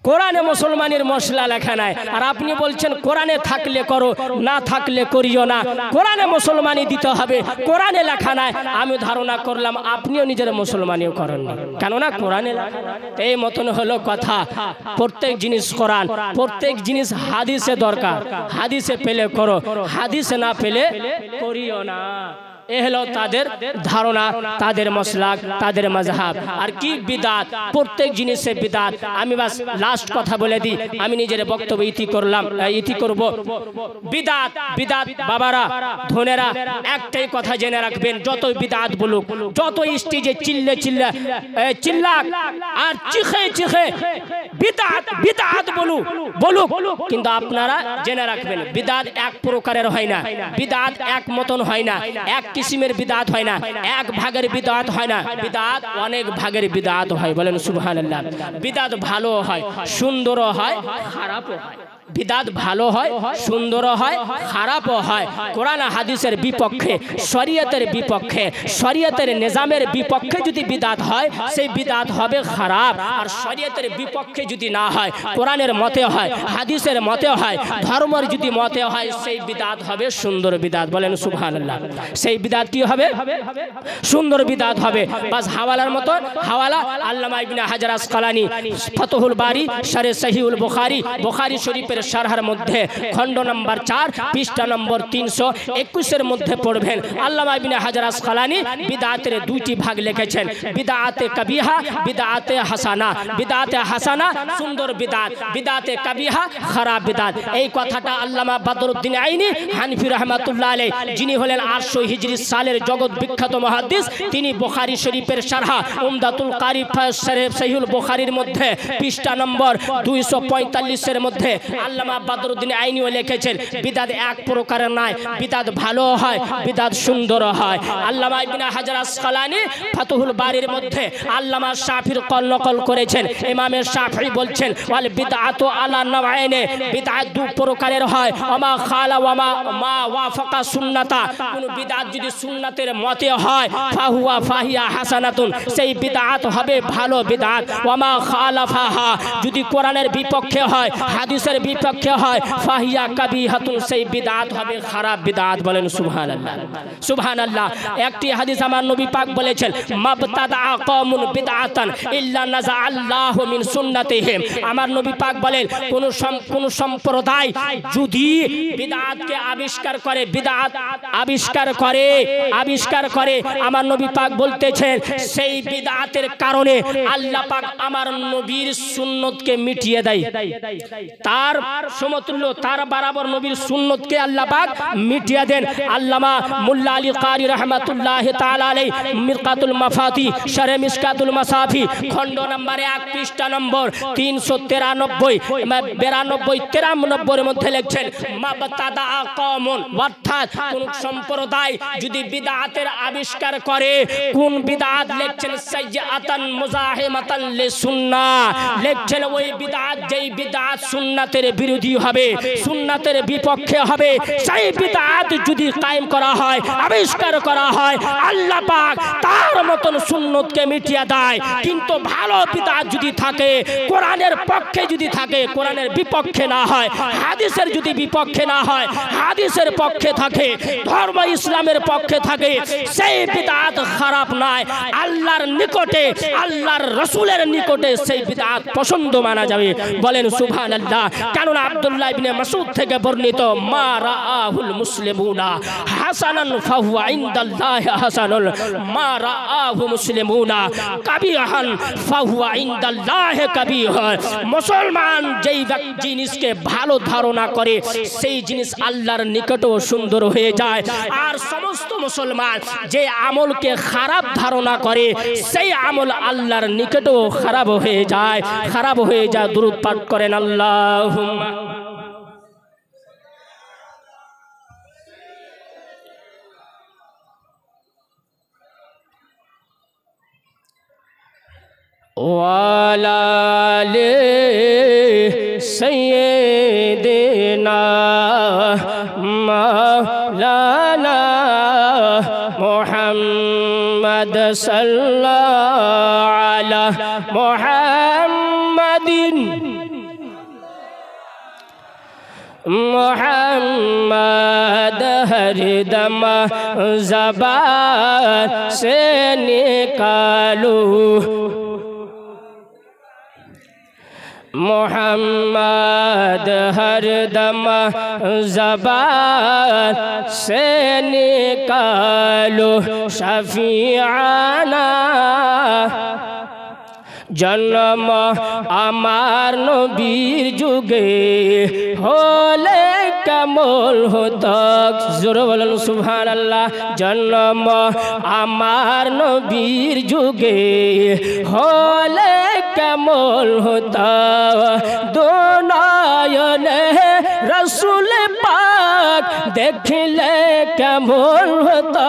কোরআনে মুসলমানের মশলা লেখা নাই। আর আপনি বলছেন কোরআনে থাকলে করো, না থাকলে করিও না, কোরআনে মুসলমানি দিতে হবে, কোরআনে লেখা নাই। আমি ধারণা করলাম আপনিও নিজের মুসলমানিও করেন না, কেননা কোরআনে লেখা নাই। এই মতন হলো কথা। প্রত্যেক জিনিস কোরআন, প্রত্যেক জিনিস হাদিসে দরকার, হাদিসে পেলে করো, হাদিসে না পেলে করিও না। এ হলো তাদের ধারণা, তাদের মাসলাক, তাদের মাযহাব। আর কি বিদআত, প্রত্যেক জিনিসে বিদআত। আমি বাস লাস্ট কথা বলে দিই, আমি নিজের বক্তব্য ইতি করব। বিদআত, বিদআত বাবারা, ধনেরা, একটাই কথা জেনে রাখবেন, যত বিদআত বলুক, যত স্টেজে চিল্লাক আর চিখে বিদআত বিদআত বলুক, কিন্তু আপনারা জেনে রাখবেন বিদআত এক প্রকারের হয় না, বিদআত এক মতন হয় না। এক কিসিমের বিদআত হয় না, এক ভাগের বিদআত হয় না, বিদআত অনেক ভাগের বিদআত হয়। বলেন সুবহানাল্লাহ। বিদআত ভালো হয়, সুন্দরও হয়, খারাপও হয়। বিদআত ভালো হয়, সুন্দর হয়, খারাপও হয়। কোরআন হাদিসের বিপক্ষে, শরীয়তের বিপক্ষে, শরীয়তের নিজামের বিপক্ষে যদি বিদআত হয় সেই বিদআত হবে খারাপ। আর শরীয়তের বিপক্ষে যদি না হয়, কোরআনের মতে হয়, হাদিসের মতে হয়, ধর্মের যদি মতে হয়, সেই বিদআত হবে সুন্দর বিদআত। বলেন সুবহানাল্লাহ। সেই বিদআত কি হবে? সুন্দর বিদআত হবে। বাস হাওয়ালার মতো হাওয়ালা আল্লামা ইবনে হাজার আসকালানী ফাতহুল বারী শারহ সহিহুল বুখারী, বুখারী শরীফের শারহের মধ্যে খণ্ড নম্বর 4 পৃষ্ঠা নম্বর 321 এর মধ্যে পড়বেন। আল্লামা ইবনে হাজার আসকালানী বিদআতের দুইটি ভাগ লিখেছেন, বিদআতে কবিহা, বিদআতে হাসানা। বিদআতে হাসানা সুন্দর বিদআত, বিদআতে কবিহা খারাপ বিদআত। এই কথাটা আল্লামা বদরুদ্দীন আইনি হানফি রাহমাতুল্লাহ আলাইহি, যিনি হলেন 800 হিজরি সালের জগৎ বিখ্যাত মুহাদ্দিস, তিনি বুখারী শরীফের শারহ উমদাতুল কারী শারহ সহিহুল বুখারীর মধ্যে পৃষ্ঠা নম্বর 245 এর মধ্যে আল্লামা বদরুদ্দীন আইনিও লিখেছেন, বিদআত এক প্রকারের নয়, বিদআত ভালো হয়, বিদআত সুন্দর হয়। আল্লামা ইবনে হাজার আসকালানী ফাতহুল বারীর মধ্যে আল্লামা শাফির কল নকল করেছেন। ইমামে শাফি বলছেন, ওয়াল বিদআতু আলা নওয়াইনে, বিদআত দুই প্রকারের হয়, ওমা খালা ওমা মা ওয়াফাকা সুন্নাতা। কোন বিদআত যদি সুন্নাতের মতে হয় ফাহুয়া ফাহিয়া হাসানাতুন, সেই বিদআত হবে ভালো বিদআত। ওমা খালাফাহা, যদি কোরআনের বিপক্ষে হয়, হাদিসের বিপক্ষে হয়, ফাহিয়া কাবিহাতুন, সেই বিদআত হবে খারাপ বিদআত। বলেন সুবহানাল্লাহ। সুবহানাল্লাহ। একটি হাদিস আমার নবী পাক বলেছেন, মাবতাদা কওমুন বিদআতান ইল্লা নাযা আল্লাহু মিন সুন্নাতিহিম। আমার নবী পাক বলেন, কোন সম্প্রদায় যদি বিদআতকে আবিষ্কার করে, বিদআত আবিষ্কার করে, আমার নবী পাক বলতেছেন সেই বিদআতের কারণে আল্লাহ পাক আমার নবীর সুন্নতকে মিটিয়ে দেয়। তার সমতুল্য, তার বরাবর নবীর সুন্নতকে আল্লাহ পাক মিটিয়ে দেন। আল্লামা মুল্লা আলী কারি রাহমাতুল্লাহ তাআলা আলাইহি মিরকাতুল মাফাতি শারহ মিশকাতুল মাসাফি খণ্ড নম্বর 1 পৃষ্ঠা নম্বর 393 92 এর মধ্যে লিখছেন, মাবতাদা কওমুন, অর্থাৎ কোন সম্প্রদায় যদি বিদআতের আবিষ্কার করে, কোন বিদআত লিখছেন সাইয়্যাতান মুজাহিমাতান লিসুন্নাহ, লিখছেন ওই বিদআত যেই বিদআত সুন্নাতের বিরোধী হবে, সুন্নাতের বিপক্ষে হবে, সেই বিদআত যদি কায়েম করা হয়, আবিষ্কার করা হয়, আল্লাহ পাক তার মতন সুন্নতকে মিটিয়ে দেয়। কিন্তু ভালো বিদআত যদি থাকে, কোরআনের পক্ষে যদি থাকে, কোরআনের বিপক্ষে না হয়, হাদিসের যদি বিপক্ষে না হয়, হাদিসের পক্ষে থাকে, ধর্ম ইসলামের পক্ষে থাকে, সেই বিদআত খারাপ নয়। আল্লাহর নিকটে, আল্লাহর রাসূলের নিকটে সেই বিদআত পছন্দ মানা যাবে। বলেন সুবহানাল্লাহ। কারণ আব্দুল্লাহ ইবনে মাসউদ থেকে বর্ণিত, মা রাআহুল মুসলিমুনা হাসানান ফাহুয়া ইনদাল্লাহি হাসানুল, মা রাআহু মুসলিমুনা কাবিহান ফাহুয়া ইনদাল্লাহি কাবিহ। মুসলমান যেই জিনিসকে ভালো ধারণা করে, সেই জিনিস আল্লাহর নিকটেও সুন্দর হয়ে যায়। আর সমস্ত মুসলমান যে আমলকে খারাপ ধারণা করে, সেই আমল আল্লাহর নিকটেও খারাপ হয়ে যায়, খারাপ হয়ে যায়। দুরূদ পাঠ করেন আল্লাহুম্মা। ওয়ালা আলি সাইয়্যিদিনা মাওলানা মুহাম্মদ সাল্লাল্লাহু আলা মুহাম্মাদিন मोहम्मद हरदम ज़बान से निकालो, मोहम्मद हरदम ज़बान से निकालो शफीआना। जन्म আমার নবীর যুগে হলে কেমন হতো, জোরে বলেন সুবহানাল্লাহ। জন্ম আমার নবীর যুগে হলে কেমন হতো দুনয়নে রসুল পাক দেখিলে কেমন হতো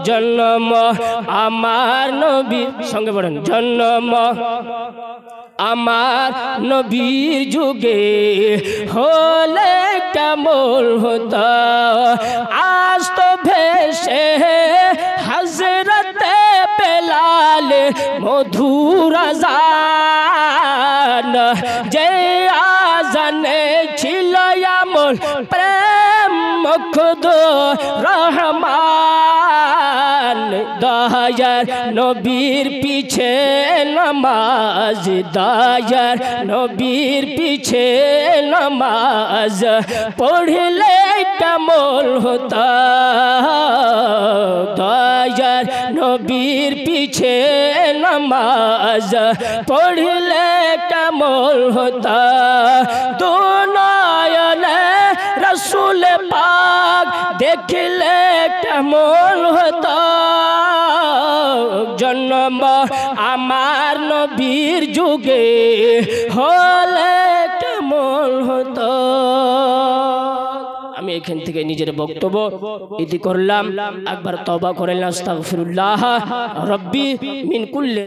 জন্ম আমার নবীর সঙ্গে বলেন জন্ম আমার নবীর যুগে হলে কেমন হতো আজ তো ভেসে হযরতে বেলাল মধুর আযান যে আযানে ছিল আমল প্রেম মুখদ রহমান দয়ার নবীর পিছে নামাজ দয়ার নবীর পিছে নামাজ পড়লে কেমন হতো দয়ার নবীর পিছে নামাজ পড়লে কেমন হতো দুনয়নে রসুল পাক দেখলে কেমন হতো জন্ম আমার নবীর যুগে হলে কেমন হতো আমি এখান থেকে নিজের বক্তব্য ইতি করলাম একবার তওবা করেন আস্তাগফিরুল্লাহ রব্বি মিন কুল্লি